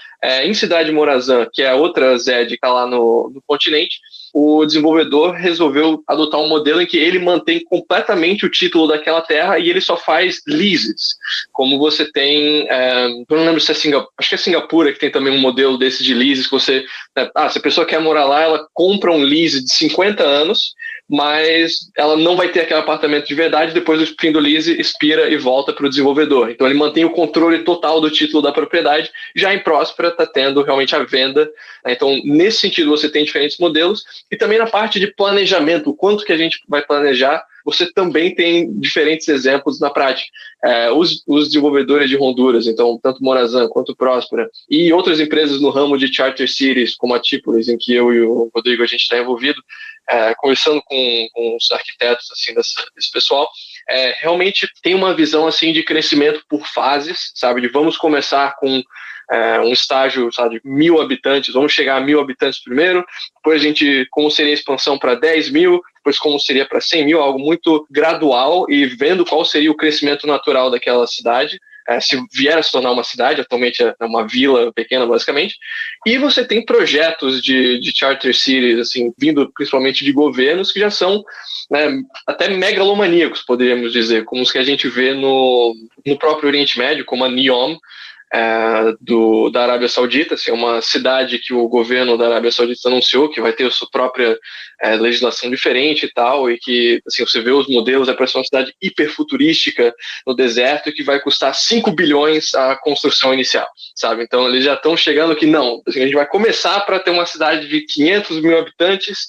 Em Cidade Morazan, que é a outra ZED que está lá no continente, o desenvolvedor resolveu adotar um modelo em que ele mantém completamente o título daquela terra e ele só faz leases. Como você tem, eu não lembro se é Singapura, acho que é Singapura que tem também um modelo desse de leases, que você, se a pessoa quer morar lá, ela compra um lease de 50 anos, mas ela não vai ter aquele apartamento de verdade, depois do fim do lease expira e volta para o desenvolvedor. Então ele mantém o controle total do título da propriedade. Já em Próspera está tendo realmente a venda. Então, nesse sentido, você tem diferentes modelos. E também na parte de planejamento, o quanto que a gente vai planejar, você também tem diferentes exemplos na prática. Os desenvolvedores de Honduras, então, tanto Morazan quanto Próspera, e outras empresas no ramo de Charter Cities, como a Típolis, em que eu e o Rodrigo a gente está envolvido, conversando com os arquitetos assim, desse pessoal, realmente tem uma visão assim, de crescimento por fases, sabe? De vamos começar com um estágio, sabe, de 1.000 habitantes, vamos chegar a 1.000 habitantes primeiro, depois como seria a expansão para 10.000, depois como seria para 100.000, algo muito gradual e vendo qual seria o crescimento natural daquela cidade, se vier a se tornar uma cidade, atualmente é uma vila pequena basicamente, e você tem projetos de Charter Cities, assim, vindo principalmente de governos que já são até megalomaníacos, poderíamos dizer, como os que a gente vê no próprio Oriente Médio, como a NEOM, da Arábia Saudita, assim, uma cidade que o governo da Arábia Saudita anunciou que vai ter a sua própria legislação diferente e tal, e que assim, você vê os modelos, para ser uma cidade hiperfuturística no deserto e que vai custar 5 bilhões a construção inicial, sabe? Então eles já estão chegando que não, assim, a gente vai começar para ter uma cidade de 500 mil habitantes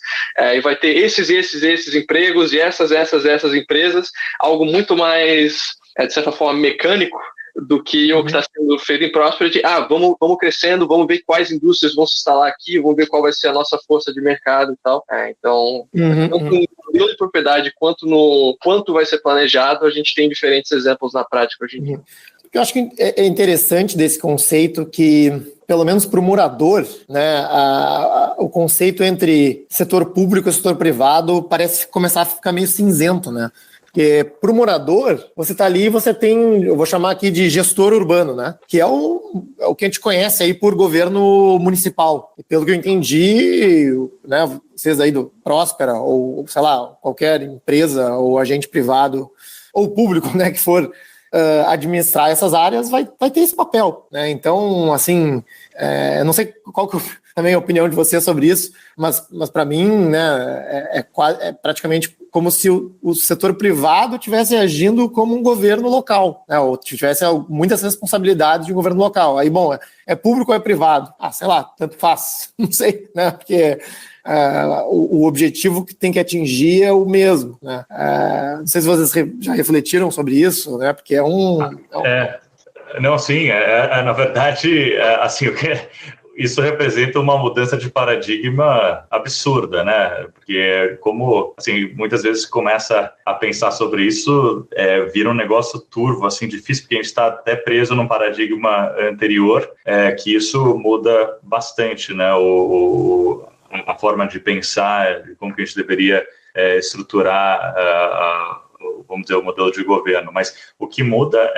e vai ter esses empregos e essas empresas, algo muito mais, de certa forma, mecânico, do que o que está sendo feito em Próspera, de vamos crescendo, vamos ver quais indústrias vão se instalar aqui, vamos ver qual vai ser a nossa força de mercado e tal. Então, tanto no modelo de propriedade quanto no quanto vai ser planejado, a gente tem diferentes exemplos na prática hoje em dia. Eu acho que é interessante desse conceito que, pelo menos para o morador, né, o conceito entre setor público e setor privado parece começar a ficar meio cinzento, né? Porque para o morador, você está ali e você tem, eu vou chamar aqui de gestor urbano, né? Que é o que a gente conhece aí por governo municipal. E pelo que eu entendi, né, vocês aí do Próspera, ou sei lá, qualquer empresa ou agente privado ou público, né, que for administrar essas áreas, vai ter esse papel, né? Então, assim, não sei qual que também a opinião de você sobre isso, mas para mim, né, é praticamente como se o setor privado estivesse agindo como um governo local, né, ou tivesse muitas responsabilidades de um governo local. Aí, bom, é público ou é privado? Sei lá, tanto faz, não sei, né, porque o objetivo que tem que atingir é o mesmo, né? Não sei se vocês já refletiram sobre isso, né, porque Não, sim, na verdade, assim, isso representa uma mudança de paradigma absurda, né? Porque como, assim, muitas vezes começa a pensar sobre isso, vira um negócio turvo, assim, difícil, porque a gente está até preso num paradigma anterior, que isso muda bastante, né? A forma de pensar, como que a gente deveria estruturar vamos dizer, o modelo de governo, mas o que muda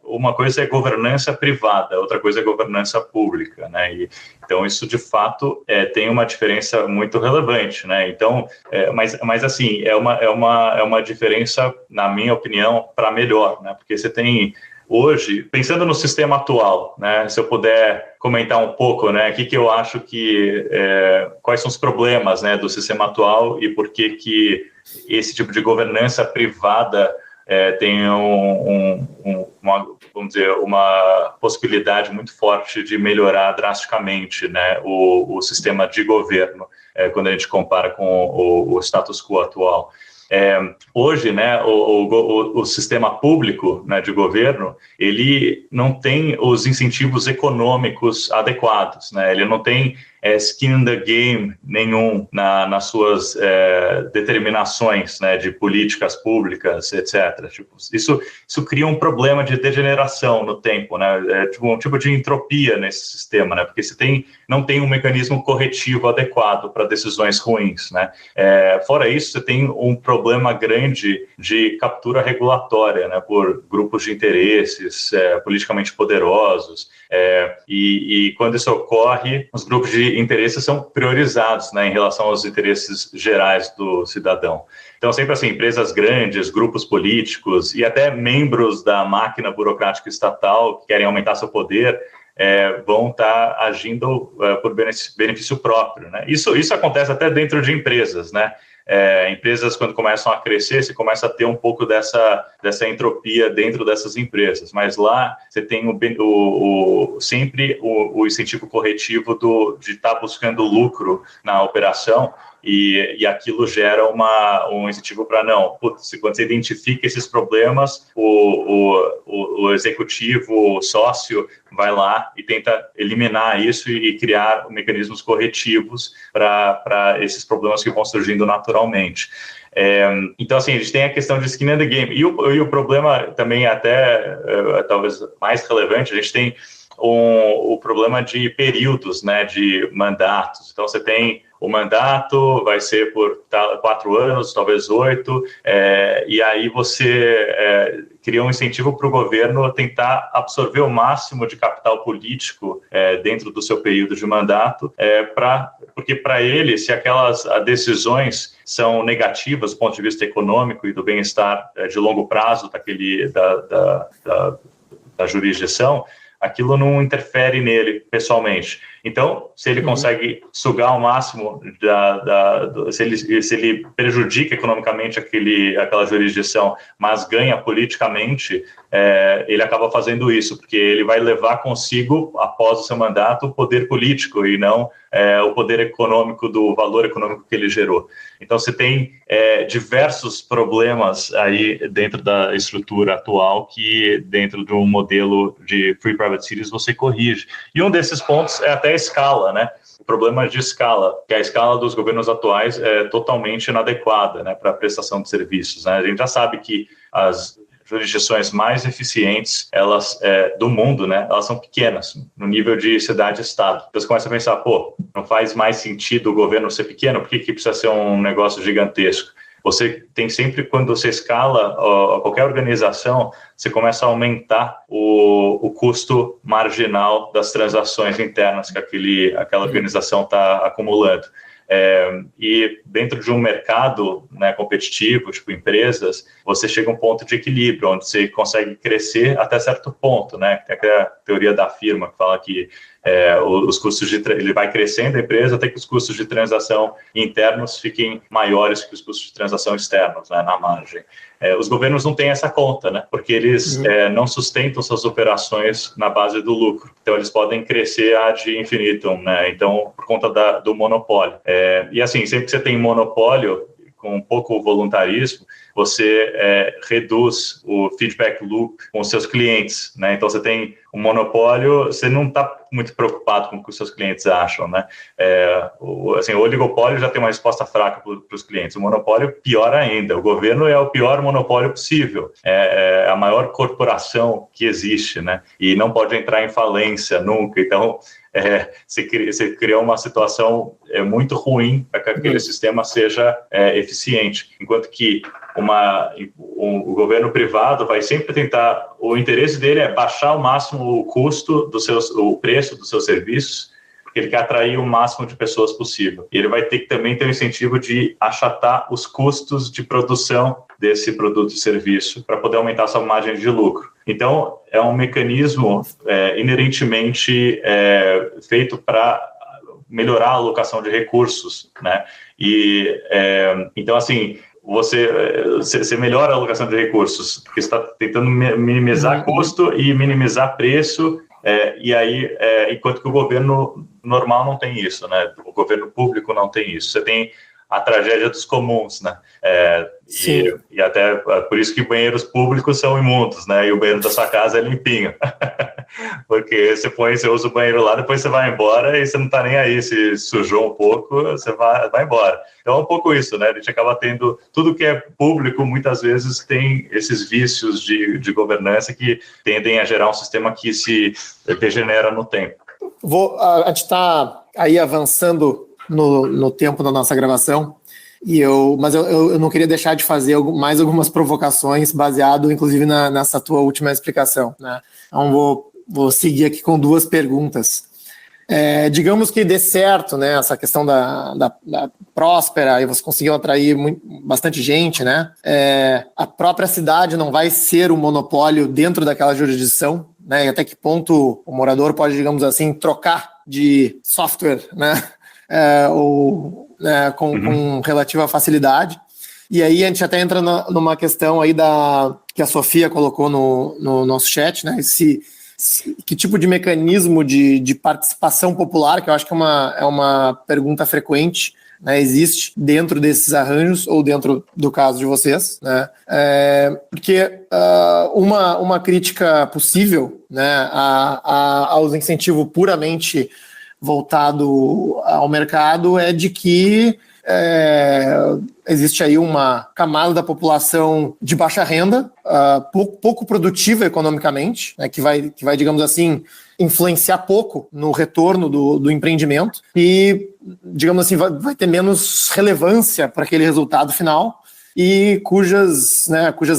uma coisa é governança privada, outra coisa é governança pública, né? E, então isso de fato tem uma diferença muito relevante, né? Então, mas assim é uma diferença, na minha opinião, para melhor, né? Porque você tem hoje, pensando no sistema atual, né? Se eu puder comentar um pouco, né? O que eu acho que quais são os problemas, né, do sistema atual e por que esse tipo de governança privada tem vamos dizer, uma possibilidade muito forte de melhorar drasticamente, né, o sistema de governo quando a gente compara com o status quo atual. Hoje, né, o sistema público, né, de governo, ele não tem os incentivos econômicos adequados, né, ele não tem skin in the game nenhum nas suas determinações, né, de políticas públicas, etc. Tipo, isso cria um problema de degeneração no tempo, né? Tipo, um tipo de entropia nesse sistema, né? Porque não tem um mecanismo corretivo adequado para decisões ruins, né? Fora isso, você tem um problema grande de captura regulatória, né, por grupos de interesses politicamente poderosos, e quando isso ocorre, os grupos de interesses são priorizados, né, em relação aos interesses gerais do cidadão. Então, sempre assim, empresas grandes, grupos políticos e até membros da máquina burocrática estatal que querem aumentar seu poder vão estar agindo por benefício próprio, né? Isso acontece até dentro de empresas, né? Empresas, quando começam a crescer, você começa a ter um pouco dessa entropia dentro dessas empresas, mas lá você tem sempre o incentivo corretivo de estar buscando lucro na operação, e aquilo gera um incentivo para quando você identifica esses problemas, o executivo, o sócio, vai lá e tenta eliminar isso e criar mecanismos corretivos para esses problemas que vão surgindo naturalmente. Então, assim, a gente tem a questão de skin in the game. E o problema também até, talvez mais relevante, a gente tem o problema de períodos, né, de mandatos. Então, você tem o mandato, vai ser por 4 anos, talvez 8, e aí você cria um incentivo para o governo tentar absorver o máximo de capital político dentro do seu período de mandato, porque para ele, se aquelas decisões são negativas do ponto de vista econômico e do bem-estar de longo prazo da jurisdição, aquilo não interfere nele pessoalmente. Então, se ele consegue sugar o máximo, se ele prejudica economicamente aquela jurisdição, mas ganha politicamente, ele acaba fazendo isso, porque ele vai levar consigo, após o seu mandato, o poder político e não o poder econômico do valor econômico que ele gerou. Então, você tem diversos problemas aí dentro da estrutura atual que, dentro de um modelo de Free Private Cities, você corrige. E um desses pontos é até a escala, né? O problema de escala, que a escala dos governos atuais é totalmente inadequada, né, para a prestação de serviços, né? A gente já sabe que as jurisdições mais eficientes, do mundo, né, elas são pequenas, no nível de cidade-estado. Então você começa a pensar, não faz mais sentido o governo ser pequeno, por que precisa ser um negócio gigantesco? Você tem sempre, quando você escala qualquer organização, você começa a aumentar o custo marginal das transações internas que aquela organização está acumulando. E dentro de um mercado, né, competitivo, tipo empresas, você chega a um ponto de equilíbrio, onde você consegue crescer até certo ponto, né? Tem aquela teoria da firma que fala que os custos ele vai crescendo a empresa até que os custos de transação internos fiquem maiores que os custos de transação externos, né, na margem. Os governos não têm essa conta, né, porque eles não sustentam suas operações na base do lucro. Então, eles podem crescer ad infinitum, né, então, por conta do monopólio. E assim, sempre que você tem monopólio, com pouco voluntarismo, você reduz o feedback loop com os seus clientes, né? Então, você tem um monopólio, você não está muito preocupado com o que os seus clientes acham, né? O oligopólio já tem uma resposta fraca para os clientes. O monopólio, pior ainda. O governo é o pior monopólio possível. É a maior corporação que existe, né? E não pode entrar em falência nunca. Então, você criou uma situação muito ruim para que aquele sistema seja eficiente. Enquanto que o governo privado vai sempre tentar, o interesse dele é baixar ao máximo o custo o preço dos seus serviços, porque ele quer atrair o máximo de pessoas possível. E ele vai ter que também ter o incentivo de achatar os custos de produção desse produto e serviço para poder aumentar sua margem de lucro. Então, é um mecanismo inerentemente feito para melhorar a alocação de recursos, né? E, então, assim, você melhora a alocação de recursos, porque você está tentando minimizar custo e minimizar preço, e aí, enquanto que o governo normal não tem isso, né? O governo público não tem isso. Você tem a tragédia dos comuns, né? E até por isso que banheiros públicos são imundos, né? E o banheiro da sua casa é limpinho. Porque você usa o banheiro lá, depois você vai embora e você não está nem aí, se sujou um pouco, você vai embora. Então é um pouco isso, né? A gente acaba tendo, tudo que é público, muitas vezes tem esses vícios de governança que tendem a gerar um sistema que se degenera no tempo. A gente está aí avançando no tempo da nossa gravação, mas eu não queria deixar de fazer mais algumas provocações baseado, inclusive, nessa tua última explicação, né? Então vou seguir aqui com 2 perguntas. Digamos que dê certo, né, essa questão da Próspera, e você conseguiu atrair bastante gente, né? A própria cidade não vai ser um monopólio dentro daquela jurisdição, né? E até que ponto o morador pode, digamos assim, trocar de software, né? Com relativa facilidade. E aí a gente até entra numa questão aí que a Sofia colocou no nosso chat, né? Que tipo de mecanismo de participação popular, que eu acho que é uma pergunta frequente, né, existe dentro desses arranjos, ou dentro do caso de vocês, né? Porque uma crítica possível, né, aos incentivos puramente voltado ao mercado é de que existe aí uma camada da população de baixa renda, pouco produtiva economicamente, né, que vai, digamos assim, influenciar pouco no retorno do empreendimento e, digamos assim, vai ter menos relevância para aquele resultado final e cujas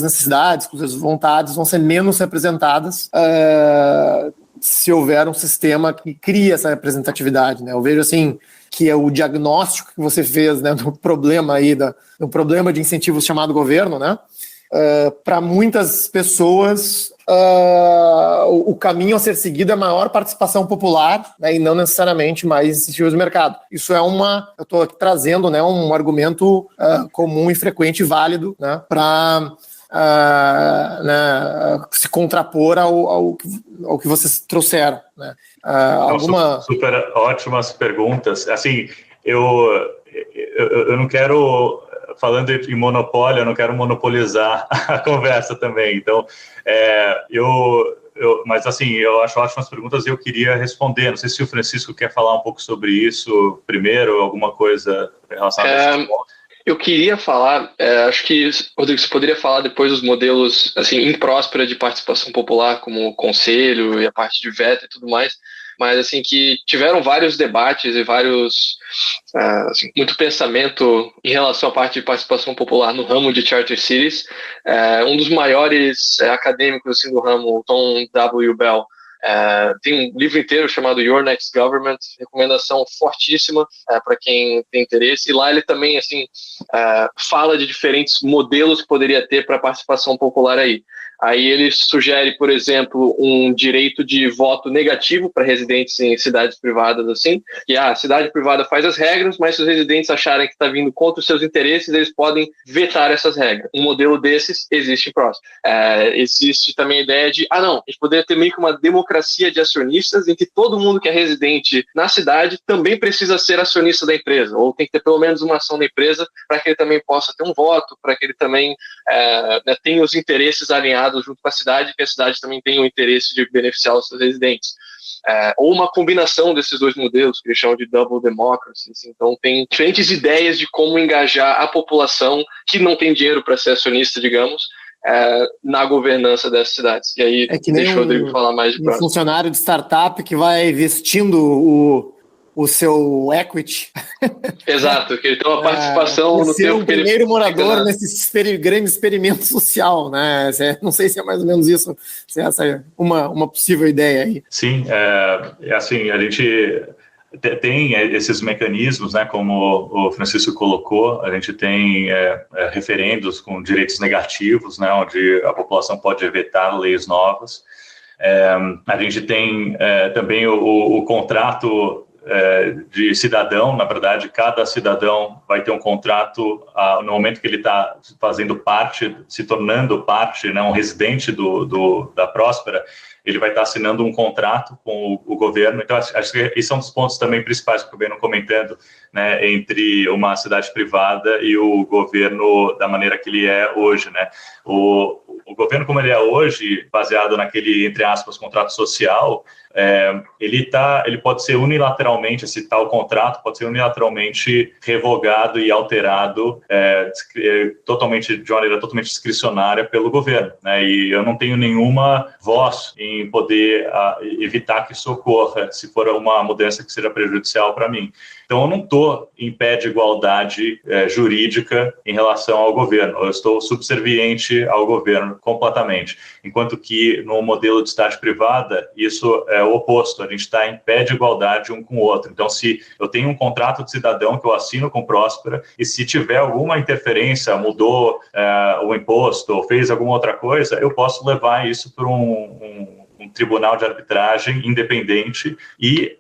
necessidades, cujas vontades vão ser menos representadas se houver um sistema que cria essa representatividade, né? Eu vejo assim que é o diagnóstico que você fez, né, do problema aí, do problema de incentivos chamado governo, né? Para muitas pessoas, o caminho a ser seguido é maior participação popular, né, e não necessariamente mais incentivos de mercado. Isso eu estou trazendo, né, um argumento comum e frequente e válido, né, para se contrapor ao que vocês trouxeram, né? Super ótimas perguntas. Assim, eu não quero, falando em monopólio, eu não quero monopolizar a conversa também. Então, mas assim, eu acho ótimas perguntas e eu queria responder. Não sei se o Francisco quer falar um pouco sobre isso primeiro, alguma coisa relacionada a isso. Eu queria falar, acho que, Rodrigo, você poderia falar depois dos modelos assim, em Próspera de participação popular, como o conselho e a parte de veto e tudo mais, mas assim, que tiveram vários debates e muito pensamento em relação à parte de participação popular no ramo de Charter Cities. Um dos maiores acadêmicos assim, do ramo, Tom W. Bell, tem um livro inteiro chamado Your Next Government, recomendação fortíssima para quem tem interesse, e lá ele também assim, fala de diferentes modelos que poderia ter para participação popular aí. Aí ele sugere, por exemplo, um direito de voto negativo para residentes em cidades privadas, assim, que a cidade privada faz as regras, mas se os residentes acharem que está vindo contra os seus interesses, eles podem vetar essas regras. Um modelo desses existe em Próspera. Existe também a ideia de, a gente poderia ter meio que uma democracia de acionistas em que todo mundo que é residente na cidade também precisa ser acionista da empresa, ou tem que ter pelo menos uma ação da empresa para que ele também possa ter um voto, para que ele também tenha os interesses alinhados junto com a cidade, que a cidade também tem o interesse de beneficiar os seus residentes. Ou uma combinação desses dois modelos, que eles chamam de double democracy. Assim. Então, tem diferentes ideias de como engajar a população que não tem dinheiro para ser acionista, digamos, na governança dessas cidades. E aí, deixa o Rodrigo falar mais de próximo. Um funcionário de startup que vai vestindo o seu equity. Exato, que ele tem uma participação no tempo que ele... o primeiro morador nesse grande experimento social, né? Não sei se é mais ou menos isso, se essa é uma possível ideia aí. Sim, assim, a gente tem esses mecanismos, né, como o Francisco colocou, a gente tem referendos com direitos negativos, né, onde a população pode vetar leis novas. A gente tem também o contrato de cidadão. Na verdade, cada cidadão vai ter um contrato no momento que ele está fazendo parte, se tornando parte, né, um residente da Próspera, ele vai estar assinando um contrato com o governo. Então, acho que esses são os pontos também principais que eu venho comentando, né, entre uma cidade privada e o governo da maneira que ele é hoje, né? O governo como ele é hoje, baseado naquele, entre aspas, contrato social, ele pode ser unilateralmente, esse tal contrato pode ser unilateralmente revogado e alterado de maneira totalmente discricionária pelo governo, né? E eu não tenho nenhuma voz em poder evitar que isso ocorra, se for uma mudança que seja prejudicial para mim. Então, eu não estou em pé de igualdade jurídica em relação ao governo. Eu estou subserviente ao governo completamente. Enquanto que no modelo de cidade privada, isso é o oposto. A gente está em pé de igualdade um com o outro. Então, se eu tenho um contrato de cidadão que eu assino com Próspera e se tiver alguma interferência, mudou o imposto ou fez alguma outra coisa, eu posso levar isso para um tribunal de arbitragem independente e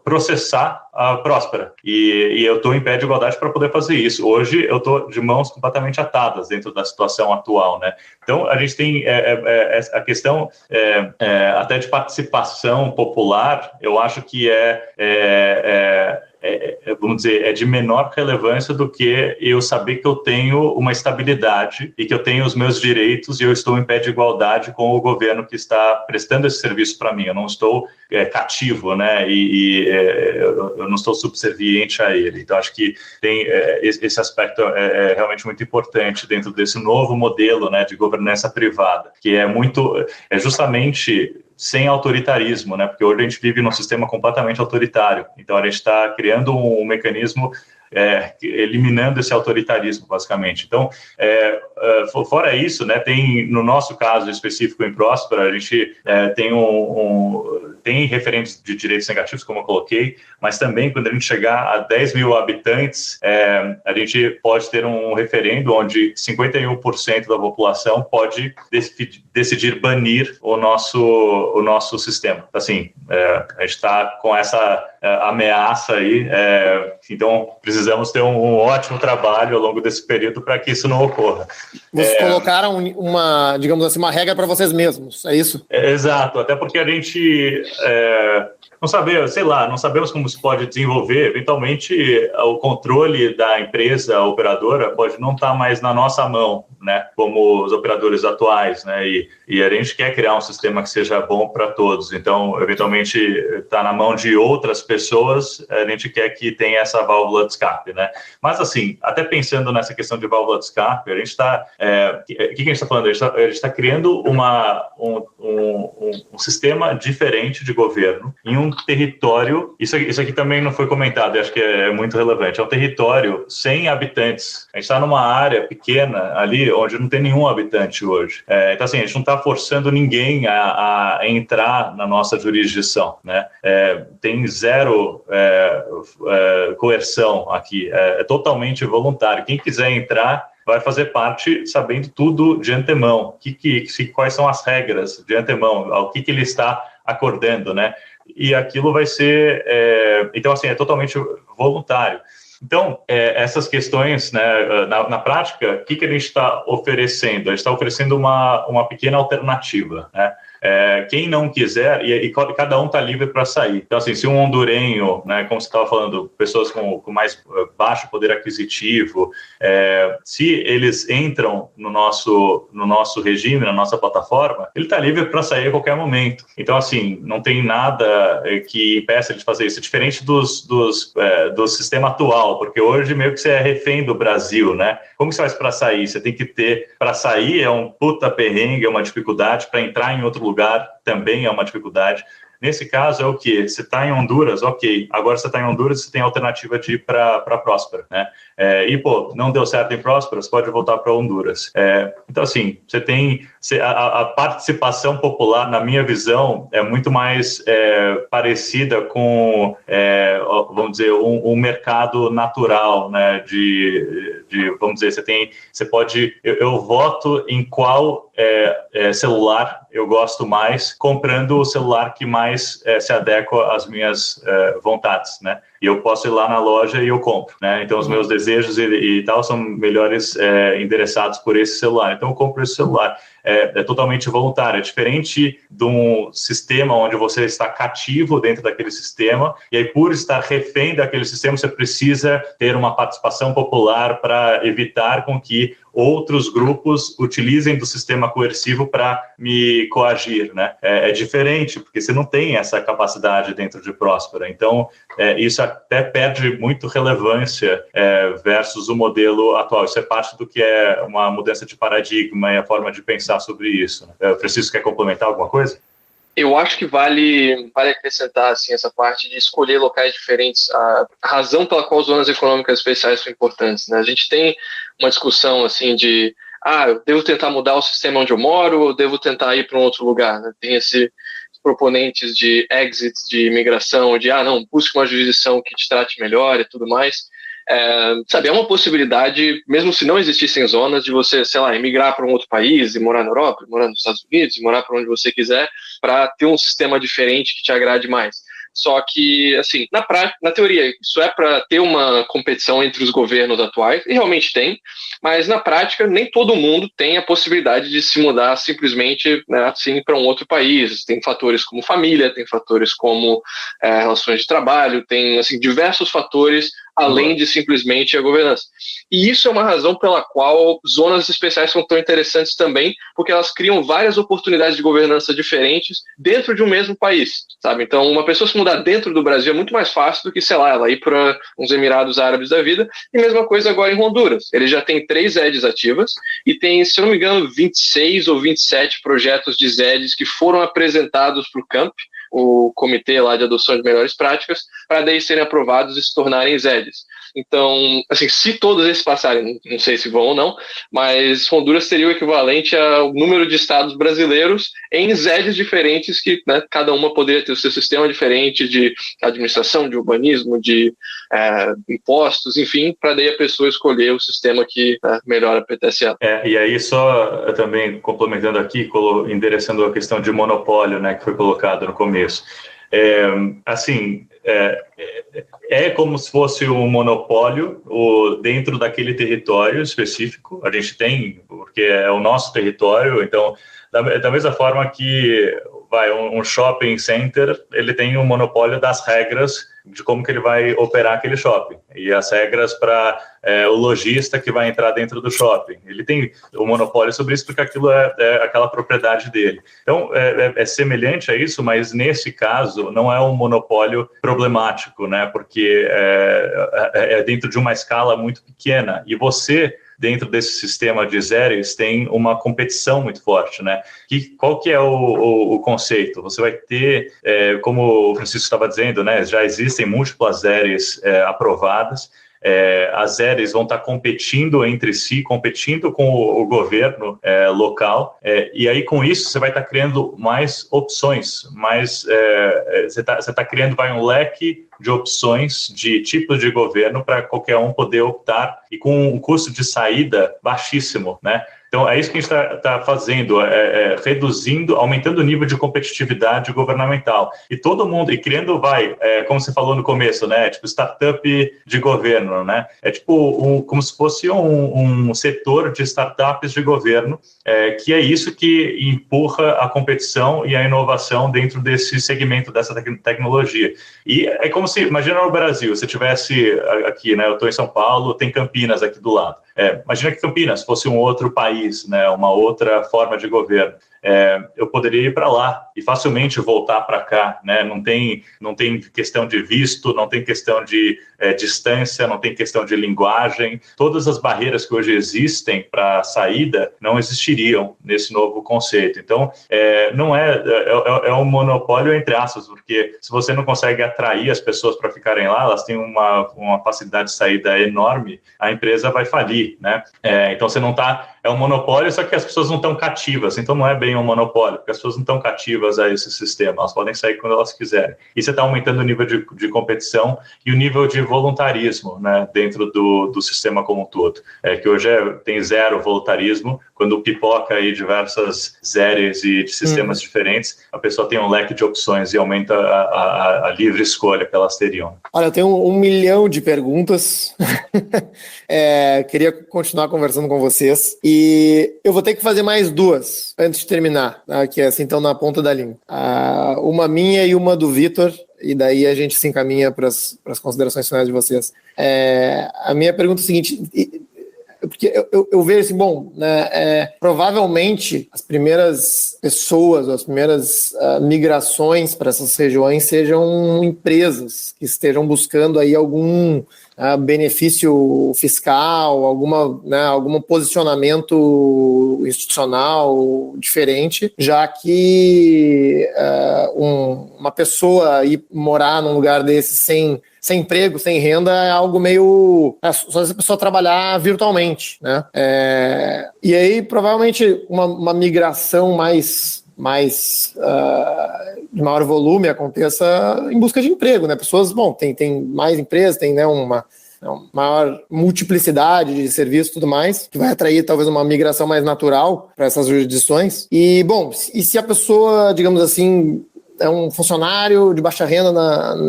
processar a Próspera. E eu estou em pé de igualdade para poder fazer isso. Hoje eu estou de mãos completamente atadas dentro da situação atual, né? Então a gente tem a questão até de participação popular, eu acho que vamos dizer, é de menor relevância do que eu saber que eu tenho uma estabilidade e que eu tenho os meus direitos e eu estou em pé de igualdade com o governo que está prestando esse serviço para mim. Eu não estou cativo, né? Eu não estou subserviente a ele. Então, acho que tem esse aspecto realmente muito importante dentro desse novo modelo, né, de governança privada, que é justamente sem autoritarismo, né? Porque hoje a gente vive num sistema completamente autoritário. Então, a gente está criando um mecanismo eliminando esse autoritarismo, basicamente. Então, fora isso, né, tem, no nosso caso específico em Próspera, a gente tem referentes de direitos negativos, como eu coloquei, mas também, quando a gente chegar a 10 mil habitantes, a gente pode ter um referendo onde 51% da população pode decidir banir o nosso sistema. Assim, a gente está com essa ameaça aí, então precisamos ter um ótimo trabalho ao longo desse período para que isso não ocorra. Vocês colocaram uma, digamos assim, uma regra para vocês mesmos, é isso? Exato, até porque a gente não sabemos como se pode desenvolver. Eventualmente, o controle da empresa operadora pode não estar mais na nossa mão, né, como os operadores atuais, né, e a gente quer criar um sistema que seja bom para todos. Então, eventualmente, está na mão de outras pessoas, a gente quer que tenha essa válvula de escape, né. Mas, assim, até pensando nessa questão de válvula de escape, a gente está... O que a gente está falando? A gente está criando um sistema diferente de governo em um território... Isso aqui também não foi comentado, e acho que é muito relevante. É um território sem habitantes. A gente está numa área pequena ali, onde não tem nenhum habitante hoje. Então, assim, a gente não está forçando ninguém a entrar na nossa jurisdição, né? Tem zero coerção aqui, é totalmente voluntário. Quem quiser entrar vai fazer parte sabendo tudo de antemão, quais são as regras de antemão, ao que ele está acordando, né? E aquilo vai ser... então, assim, é totalmente voluntário. Então, essas questões, né, na prática, o que a gente está oferecendo? A gente está oferecendo uma pequena alternativa, né? Quem não quiser, e cada um está livre para sair. Então, assim, se um hondurenho, né, como você estava falando, pessoas com mais baixo poder aquisitivo, se eles entram no nosso regime, na nossa plataforma, ele está livre para sair a qualquer momento. Então, assim, não tem nada que impeça de fazer isso. É diferente do sistema atual, porque hoje meio que você é refém do Brasil, né? Como que você faz para sair? Você tem que ter... Para sair é um puta perrengue, é uma dificuldade. Para entrar em outro lugar também é uma dificuldade. Nesse caso é o quê? Você está em Honduras, ok. Agora você está em Honduras, você tem a alternativa de ir para Próspera, né? Não deu certo em Próspera, você pode voltar para Honduras. Então, assim, você tem... A participação popular, na minha visão, é muito mais parecida com, vamos dizer, um mercado natural, né? Vamos dizer, você pode... Eu voto em qual celular eu gosto mais, comprando o celular que mais se adequa às minhas vontades, né? e eu posso ir lá na loja e eu compro, né? Então os meus desejos e tal são melhores endereçados por esse celular, então eu compro esse celular. É totalmente voluntário, é diferente de um sistema onde você está cativo dentro daquele sistema, e aí por estar refém daquele sistema você precisa ter uma participação popular para evitar com que outros grupos utilizem do sistema coercivo para me coagir, né? É diferente, porque você não tem essa capacidade dentro de Próspera. Então, isso até perde muito relevância versus o modelo atual. Isso é parte do que é uma mudança de paradigma e a forma de pensar sobre isso, né? O Francisco quer complementar alguma coisa? Eu acho que vale acrescentar assim, essa parte de escolher locais diferentes, a razão pela qual zonas econômicas especiais são importantes, né? A gente tem uma discussão assim de eu devo tentar mudar o sistema onde eu moro ou devo tentar ir para um outro lugar, né? Tem esses proponentes de exit, de imigração, de não, busque uma jurisdição que te trate melhor e tudo mais. É uma possibilidade, mesmo se não existissem zonas, de você, sei lá, emigrar para um outro país e morar na Europa, morar nos Estados Unidos, e morar para onde você quiser, para ter um sistema diferente que te agrade mais. Só que, assim, na teoria, isso é para ter uma competição entre os governos atuais, e realmente tem, mas na prática, nem todo mundo tem a possibilidade de se mudar simplesmente, né, assim, para um outro país. Tem fatores como família, tem fatores como relações de trabalho, tem, assim, diversos fatores além de simplesmente a governança. E isso é uma razão pela qual zonas especiais são tão interessantes também, porque elas criam várias oportunidades de governança diferentes dentro de um mesmo país, sabe? Então, uma pessoa se mudar dentro do Brasil é muito mais fácil do que, sei lá, ela ir para uns Emirados Árabes da vida, e mesma coisa agora em Honduras. Ele já tem 3 ZEDs ativas e tem, se eu não me engano, 26 ou 27 projetos de ZEDs que foram apresentados para o CAMP, o comitê lá de adoção de melhores práticas, para daí serem aprovados e se tornarem ZEDs. Então, assim, se todos esses passarem, não sei se vão ou não, mas Honduras seria o equivalente ao número de estados brasileiros em ZEDs diferentes que, né, cada uma poderia ter o seu sistema diferente de administração, de urbanismo, de impostos, enfim, para daí a pessoa escolher o sistema que melhor apetece ela. E aí, só também complementando aqui, endereçando a questão de monopólio, né, que foi colocado no começo. É como se fosse um monopólio dentro daquele território específico. A gente tem, porque é o nosso território, então, da mesma forma que um shopping center, ele tem um monopólio das regras de como que ele vai operar aquele shopping e as regras para o lojista que vai entrar dentro do shopping. Ele tem o monopólio sobre isso porque aquilo é aquela propriedade dele. Então, é semelhante a isso, mas nesse caso não é um monopólio problemático, né? Porque é dentro de uma escala muito pequena e você, dentro desse sistema de ZEDs, tem uma competição muito forte, né? Qual que é o conceito? Você vai ter, como o Francisco estava dizendo, né? Já existem múltiplas ZEDs aprovadas. As ZEDs vão estar competindo entre si, competindo com o governo local, e aí com isso você vai estar criando mais opções, você está criando um leque de opções de tipos de governo para qualquer um poder optar e com um custo de saída baixíssimo, né? Então, é isso que a gente está fazendo, reduzindo, aumentando o nível de competitividade governamental. E todo mundo, e criando, como você falou no começo, né? Tipo, startup de governo, né? É tipo como se fosse um setor de startups de governo, que é isso que empurra a competição e a inovação dentro desse segmento, dessa tecnologia. E é como se, imagina no Brasil, se tivesse aqui, né? Eu estou em São Paulo, tem Campinas aqui do lado. Imagina que Campinas fosse um outro país, né, uma outra forma de governo. Eu poderia ir para lá e facilmente voltar para cá, né? Não tem questão de visto, não tem questão de distância, não tem questão de linguagem. Todas as barreiras que hoje existem para a saída não existiriam nesse novo conceito. Então, não é um monopólio entre aspas, porque se você não consegue atrair as pessoas para ficarem lá, elas têm uma facilidade de saída enorme, a empresa vai falir, né? Então, você não está... É um monopólio, só que as pessoas não estão cativas, então não é bem um monopólio, porque as pessoas não estão cativas a esse sistema, elas podem sair quando elas quiserem. E você está aumentando o nível de competição e o nível de voluntarismo, né, dentro do sistema como um todo, que hoje tem zero voluntarismo, quando pipoca aí diversas séries e de sistemas diferentes, a pessoa tem um leque de opções e aumenta a livre escolha que elas teriam. Olha, eu tenho 1 milhão de perguntas. Queria continuar conversando com vocês. E eu vou ter que fazer mais 2 antes de terminar, tá? Que é assim, então na ponta da língua. Uma minha e uma do Vitor, e daí a gente se encaminha para as considerações finais de vocês. A minha pergunta é a seguinte, porque eu vejo assim, provavelmente as primeiras pessoas, as primeiras migrações para essas regiões sejam empresas que estejam buscando aí algum benefício fiscal, algum posicionamento institucional diferente, já que uma pessoa ir morar num lugar desse sem emprego, sem renda, é algo meio... só se a pessoa trabalhar virtualmente, né? E aí, provavelmente, uma migração de maior volume aconteça em busca de emprego, né? Pessoas, tem mais empresas, tem, né, uma maior multiplicidade de serviços e tudo mais, que vai atrair talvez uma migração mais natural para essas jurisdições. E se a pessoa, digamos assim, é um funcionário de baixa renda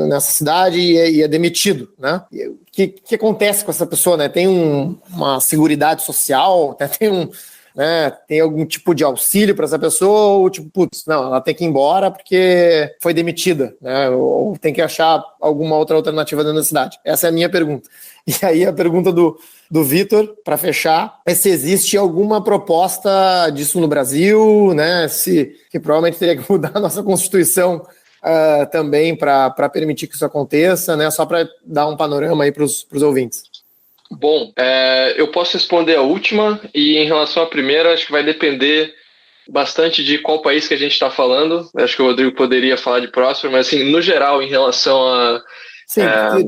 nessa cidade e é demitido, né? O que acontece com essa pessoa, né? Tem uma seguridade social, né? Tem algum tipo de auxílio para essa pessoa, ou ela tem que ir embora porque foi demitida, né? Ou tem que achar alguma outra alternativa dentro da cidade. Essa é a minha pergunta. E aí a pergunta do Vitor, para fechar, é se existe alguma proposta disso no Brasil, né? Que provavelmente teria que mudar a nossa Constituição também para permitir que isso aconteça, né? Só para dar um panorama aí para os ouvintes. Bom, eu posso responder a última, e em relação à primeira, acho que vai depender bastante de qual país que a gente está falando. Acho que o Rodrigo poderia falar de Próspero, mas assim, no geral, em relação a... Sim,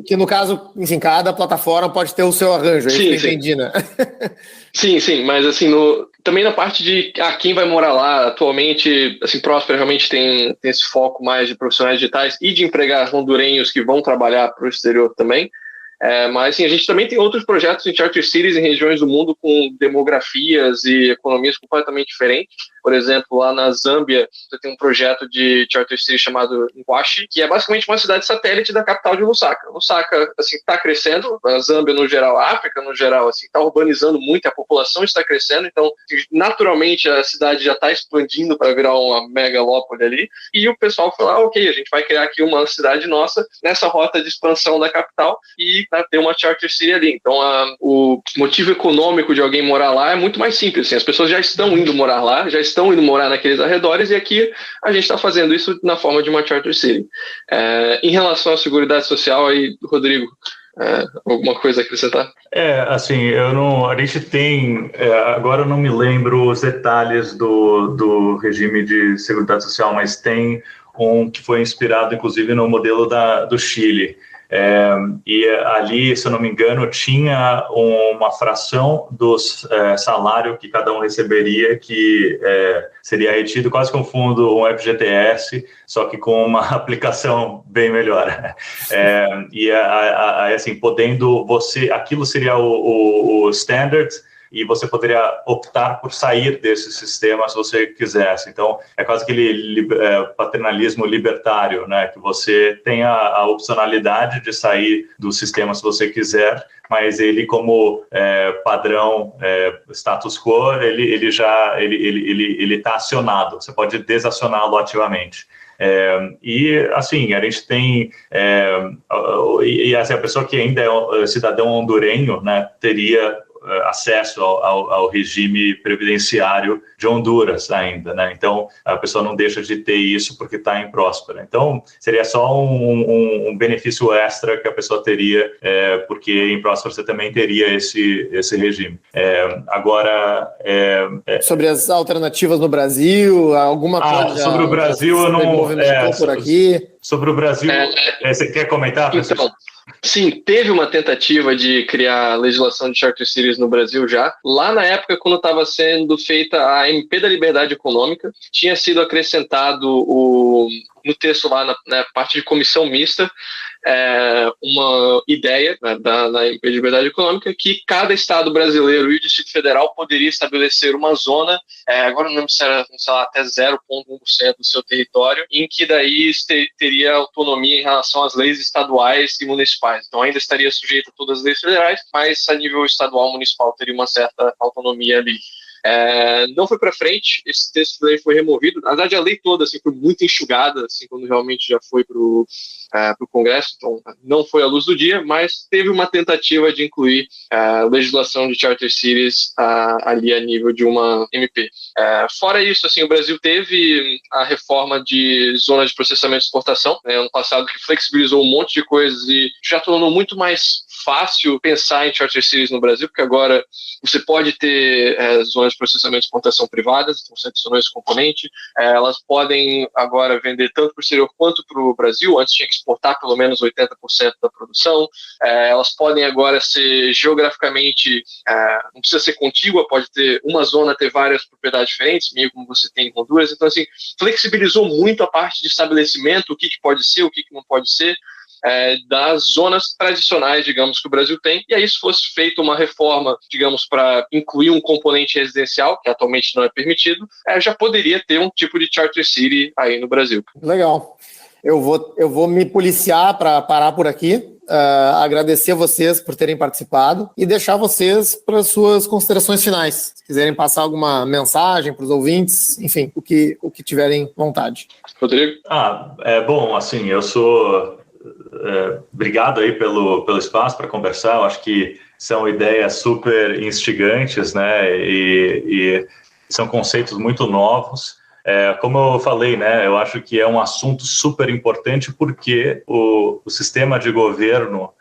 que no caso, enfim, cada plataforma pode ter o seu arranjo, é isso que eu entendi, né? Sim, mas assim, também na parte de quem vai morar lá, atualmente, assim, Próspero realmente tem esse foco mais de profissionais digitais e de empregar hondurenhos que vão trabalhar para o exterior também. Mas assim, a gente também tem outros projetos em Charter Cities em regiões do mundo com demografias e economias completamente diferentes. Por exemplo, lá na Zâmbia, você tem um projeto de Charter City chamado Ngwashi, que é basicamente uma cidade satélite da capital de Lusaka. Lusaka, assim, está crescendo, a Zâmbia no geral, a África no geral, assim, está urbanizando muito, a população está crescendo, então, naturalmente, a cidade já está expandindo para virar uma megalópole ali, e o pessoal falou, ok, a gente vai criar aqui uma cidade nossa nessa rota de expansão da capital e ter uma Charter City ali. Então, o motivo econômico de alguém morar lá é muito mais simples, assim, as pessoas já estão indo morar lá, já estão indo morar naqueles arredores, e aqui a gente está fazendo isso na forma de uma Charter City. Em relação à seguridade social, aí, Rodrigo, alguma coisa a acrescentar? Assim, a gente tem, agora eu não me lembro os detalhes do regime de seguridade social, mas tem um que foi inspirado, inclusive, no modelo do Chile. E ali, se eu não me engano, tinha uma fração do salário que cada um receberia que seria retido quase que um fundo, um FGTS, só que com uma aplicação bem melhor. E assim, podendo aquilo seria o standard, e você poderia optar por sair desse sistema se você quisesse. Então, é quase aquele paternalismo libertário, né? Que você tem a opcionalidade de sair do sistema se você quiser, mas ele, como padrão status quo, ele está acionado. Você pode desacioná-lo ativamente. E assim, a gente tem assim, a pessoa que ainda é cidadão hondurenho, né, teria acesso ao regime previdenciário de Honduras ainda, né? Então, a pessoa não deixa de ter isso porque está em Próspera. Então, seria só um benefício extra que a pessoa teria, porque em Próspera você também teria esse regime. Agora... sobre as alternativas no Brasil, alguma coisa... Sobre o Brasil, eu não... por aqui. Sobre o Brasil, você quer comentar, Francisco? Então, sim, teve uma tentativa de criar legislação de Charter Cities no Brasil já. Lá na época, quando estava sendo feita a MP da Liberdade Econômica, tinha sido acrescentado no texto lá, na parte de comissão mista, uma ideia, né, da MP de Liberdade Econômica, que cada estado brasileiro e o Distrito Federal poderia estabelecer uma zona, agora não lembro se era, sei lá, até 0,1% do seu território, em que daí teria autonomia em relação às leis estaduais e municipais. Então ainda estaria sujeito a todas as leis federais, mas a nível estadual e municipal teria uma certa autonomia ali. Não foi para frente, esse texto daí foi removido. Na verdade, a lei toda assim, foi muito enxugada, assim, quando realmente já foi para o Congresso, então não foi à luz do dia, mas teve uma tentativa de incluir legislação de Charter Cities ali a nível de uma MP. Fora isso, assim, o Brasil teve a reforma de zona de processamento e exportação, né, ano passado, que flexibilizou um monte de coisas e já tornou muito mais fácil pensar em Charter Cities no Brasil, porque agora você pode ter zonas de processamento e exportação privadas, então você adicionou esse componente, elas podem agora vender tanto para o exterior quanto para o Brasil, antes tinha que exportar pelo menos 80% da produção, elas podem agora ser geograficamente, não precisa ser contígua, pode ter uma zona, ter várias propriedades diferentes, meio como você tem em Honduras, então assim, flexibilizou muito a parte de estabelecimento, o que pode ser, o que não pode ser, das zonas tradicionais, digamos, que o Brasil tem, e aí se fosse feita uma reforma, digamos, para incluir um componente residencial, que atualmente não é permitido, já poderia ter um tipo de Charter City aí no Brasil. Legal. Eu vou me policiar para parar por aqui. Agradecer a vocês por terem participado e deixar vocês para as suas considerações finais. Se quiserem passar alguma mensagem para os ouvintes, enfim, o que tiverem vontade. Rodrigo? Bom, assim, eu sou... obrigado aí pelo espaço para conversar. Eu acho que são ideias super instigantes, né? E são conceitos muito novos. Como eu falei, né? Eu acho que é um assunto super importante porque o sistema de governo,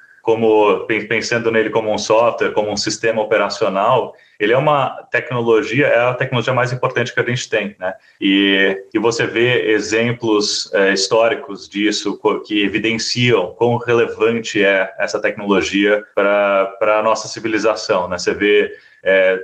pensando nele como um software, como um sistema operacional, ele é a tecnologia mais importante que a gente tem, né? E você vê exemplos históricos disso que evidenciam quão relevante é essa tecnologia para a nossa civilização, né? Você vê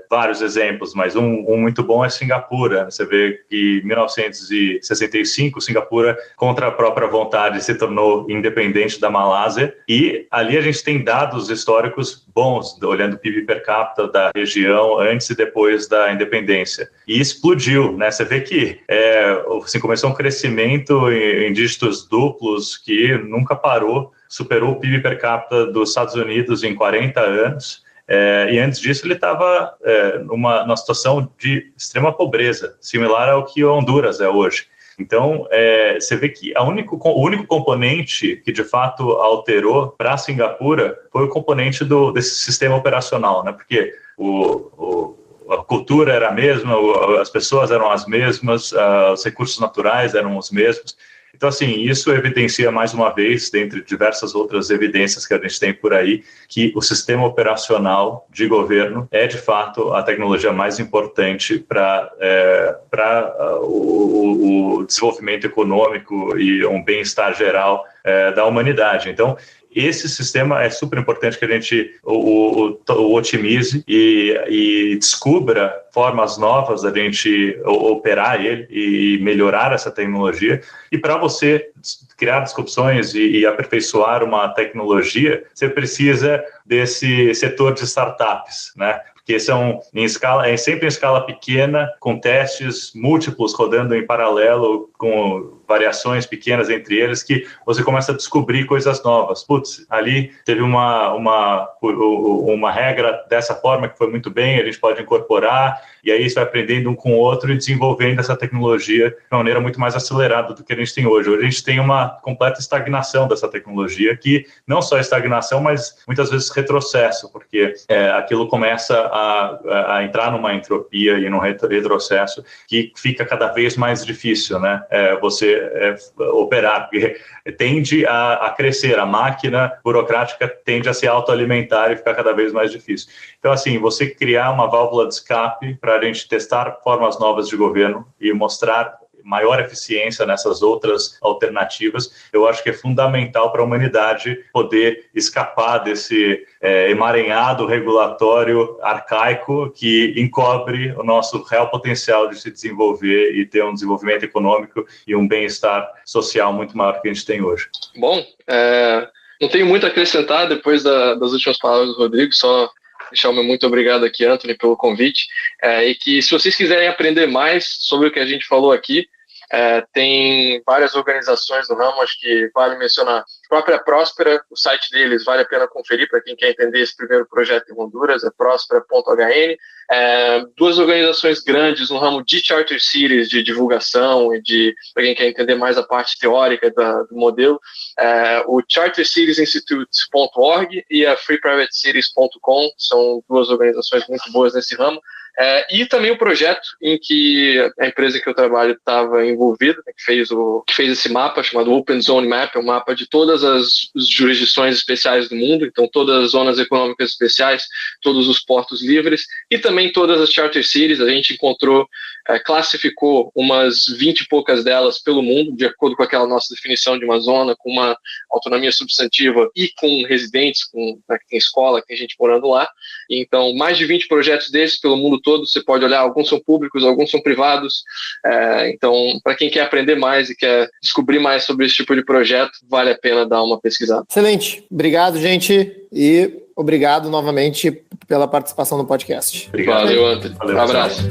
vários exemplos, mas um muito bom é Singapura. Você vê que em 1965, Singapura, contra a própria vontade, se tornou independente da Malásia, e ali a gente tem dados históricos bons, olhando o PIB per capita da região antes e depois da independência. E explodiu, né? Você vê que assim, começou um crescimento em dígitos duplos que nunca parou, superou o PIB per capita dos Estados Unidos em 40 anos, e antes disso ele estava numa situação de extrema pobreza, similar ao que Honduras é hoje. Então, você vê que o único componente que de fato alterou para Singapura foi o componente desse sistema operacional, né? Porque a cultura era a mesma, as pessoas eram as mesmas, os recursos naturais eram os mesmos. Então, assim, isso evidencia mais uma vez, dentre diversas outras evidências que a gente tem por aí, que o sistema operacional de governo é, de fato, a tecnologia mais importante para o desenvolvimento econômico e um bem-estar geral da humanidade. Então, esse sistema é super importante que a gente o otimize e descubra formas novas da gente operar ele e melhorar essa tecnologia. E para você criar disrupções e aperfeiçoar uma tecnologia, você precisa desse setor de startups, né? Porque são sempre em escala pequena, com testes múltiplos rodando em paralelo, com variações pequenas entre eles, que você começa a descobrir coisas novas. Putz, ali teve uma regra dessa forma que foi muito bem, a gente pode incorporar, e aí você vai aprendendo um com o outro e desenvolvendo essa tecnologia de uma maneira muito mais acelerada do que a gente tem hoje. Hoje a gente tem uma completa estagnação dessa tecnologia, que não só estagnação, mas muitas vezes retrocesso, porque aquilo começa a entrar numa entropia e num retrocesso que fica cada vez mais difícil, né? Você operar, porque tende a crescer, a máquina burocrática tende a se autoalimentar e ficar cada vez mais difícil. Então, assim, você criar uma válvula de escape para a gente testar formas novas de governo e mostrar maior eficiência nessas outras alternativas, eu acho que é fundamental para a humanidade poder escapar desse emaranhado regulatório arcaico que encobre o nosso real potencial de se desenvolver e ter um desenvolvimento econômico e um bem-estar social muito maior que a gente tem hoje. Bom, não tenho muito a acrescentar depois das últimas palavras do Rodrigo, só deixar o meu muito obrigado aqui, Anthony, pelo convite, e que se vocês quiserem aprender mais sobre o que a gente falou aqui, tem várias organizações no ramo, acho que vale mencionar a própria Próspera, o site deles vale a pena conferir para quem quer entender esse primeiro projeto em Honduras, é próspera.hn. Duas organizações grandes no ramo de Charter Cities, de divulgação e para quem quer entender mais a parte teórica do modelo, o chartercitiesinstitute.org e a freeprivatecities.com, são duas organizações muito boas nesse ramo. E também o projeto em que a empresa que eu trabalho estava envolvida, que fez esse mapa chamado Open Zone Map, é um mapa de todas as jurisdições especiais do mundo, então todas as zonas econômicas especiais, todos os portos livres e também todas as Charter Cities. A gente classificou umas 20 e poucas delas pelo mundo, de acordo com aquela nossa definição de uma zona com uma autonomia substantiva e com residentes, que tem escola, que tem gente morando lá. Então, mais de 20 projetos desses pelo mundo todo, você pode olhar, alguns são públicos, alguns são privados. Então, para quem quer aprender mais e quer descobrir mais sobre esse tipo de projeto, vale a pena dar uma pesquisada. Excelente. Obrigado, gente, e obrigado novamente pela participação no podcast. Obrigado. Valeu, Anthony. Um abraço.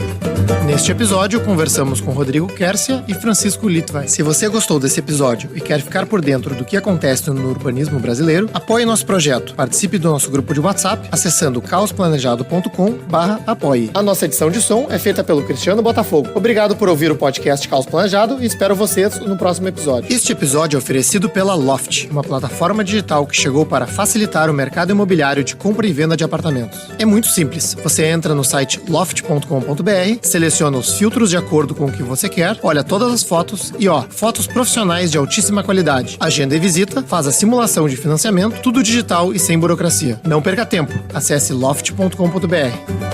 Neste episódio, conversamos com Rodrigo Quercia e Francisco Litvai. Se você gostou desse episódio e quer ficar por dentro do que acontece no urbanismo brasileiro, apoie nosso projeto. Participe do nosso grupo de WhatsApp acessando caosplanejado.com/apoie. A nossa edição de som é feita pelo Cristiano Botafogo. Obrigado por ouvir o podcast Caos Planejado e espero vocês no próximo episódio. Este episódio é oferecido pela Loft, uma plataforma digital que chegou para facilitar o mercado imobiliário de compra e venda de apartamentos. É muito simples. Você entra no site loft.com.br, seleciona os filtros de acordo com o que você quer, olha todas as fotos e fotos profissionais de altíssima qualidade. Agenda e visita, faz a simulação de financiamento, tudo digital e sem burocracia. Não perca tempo. Acesse loft.com.br.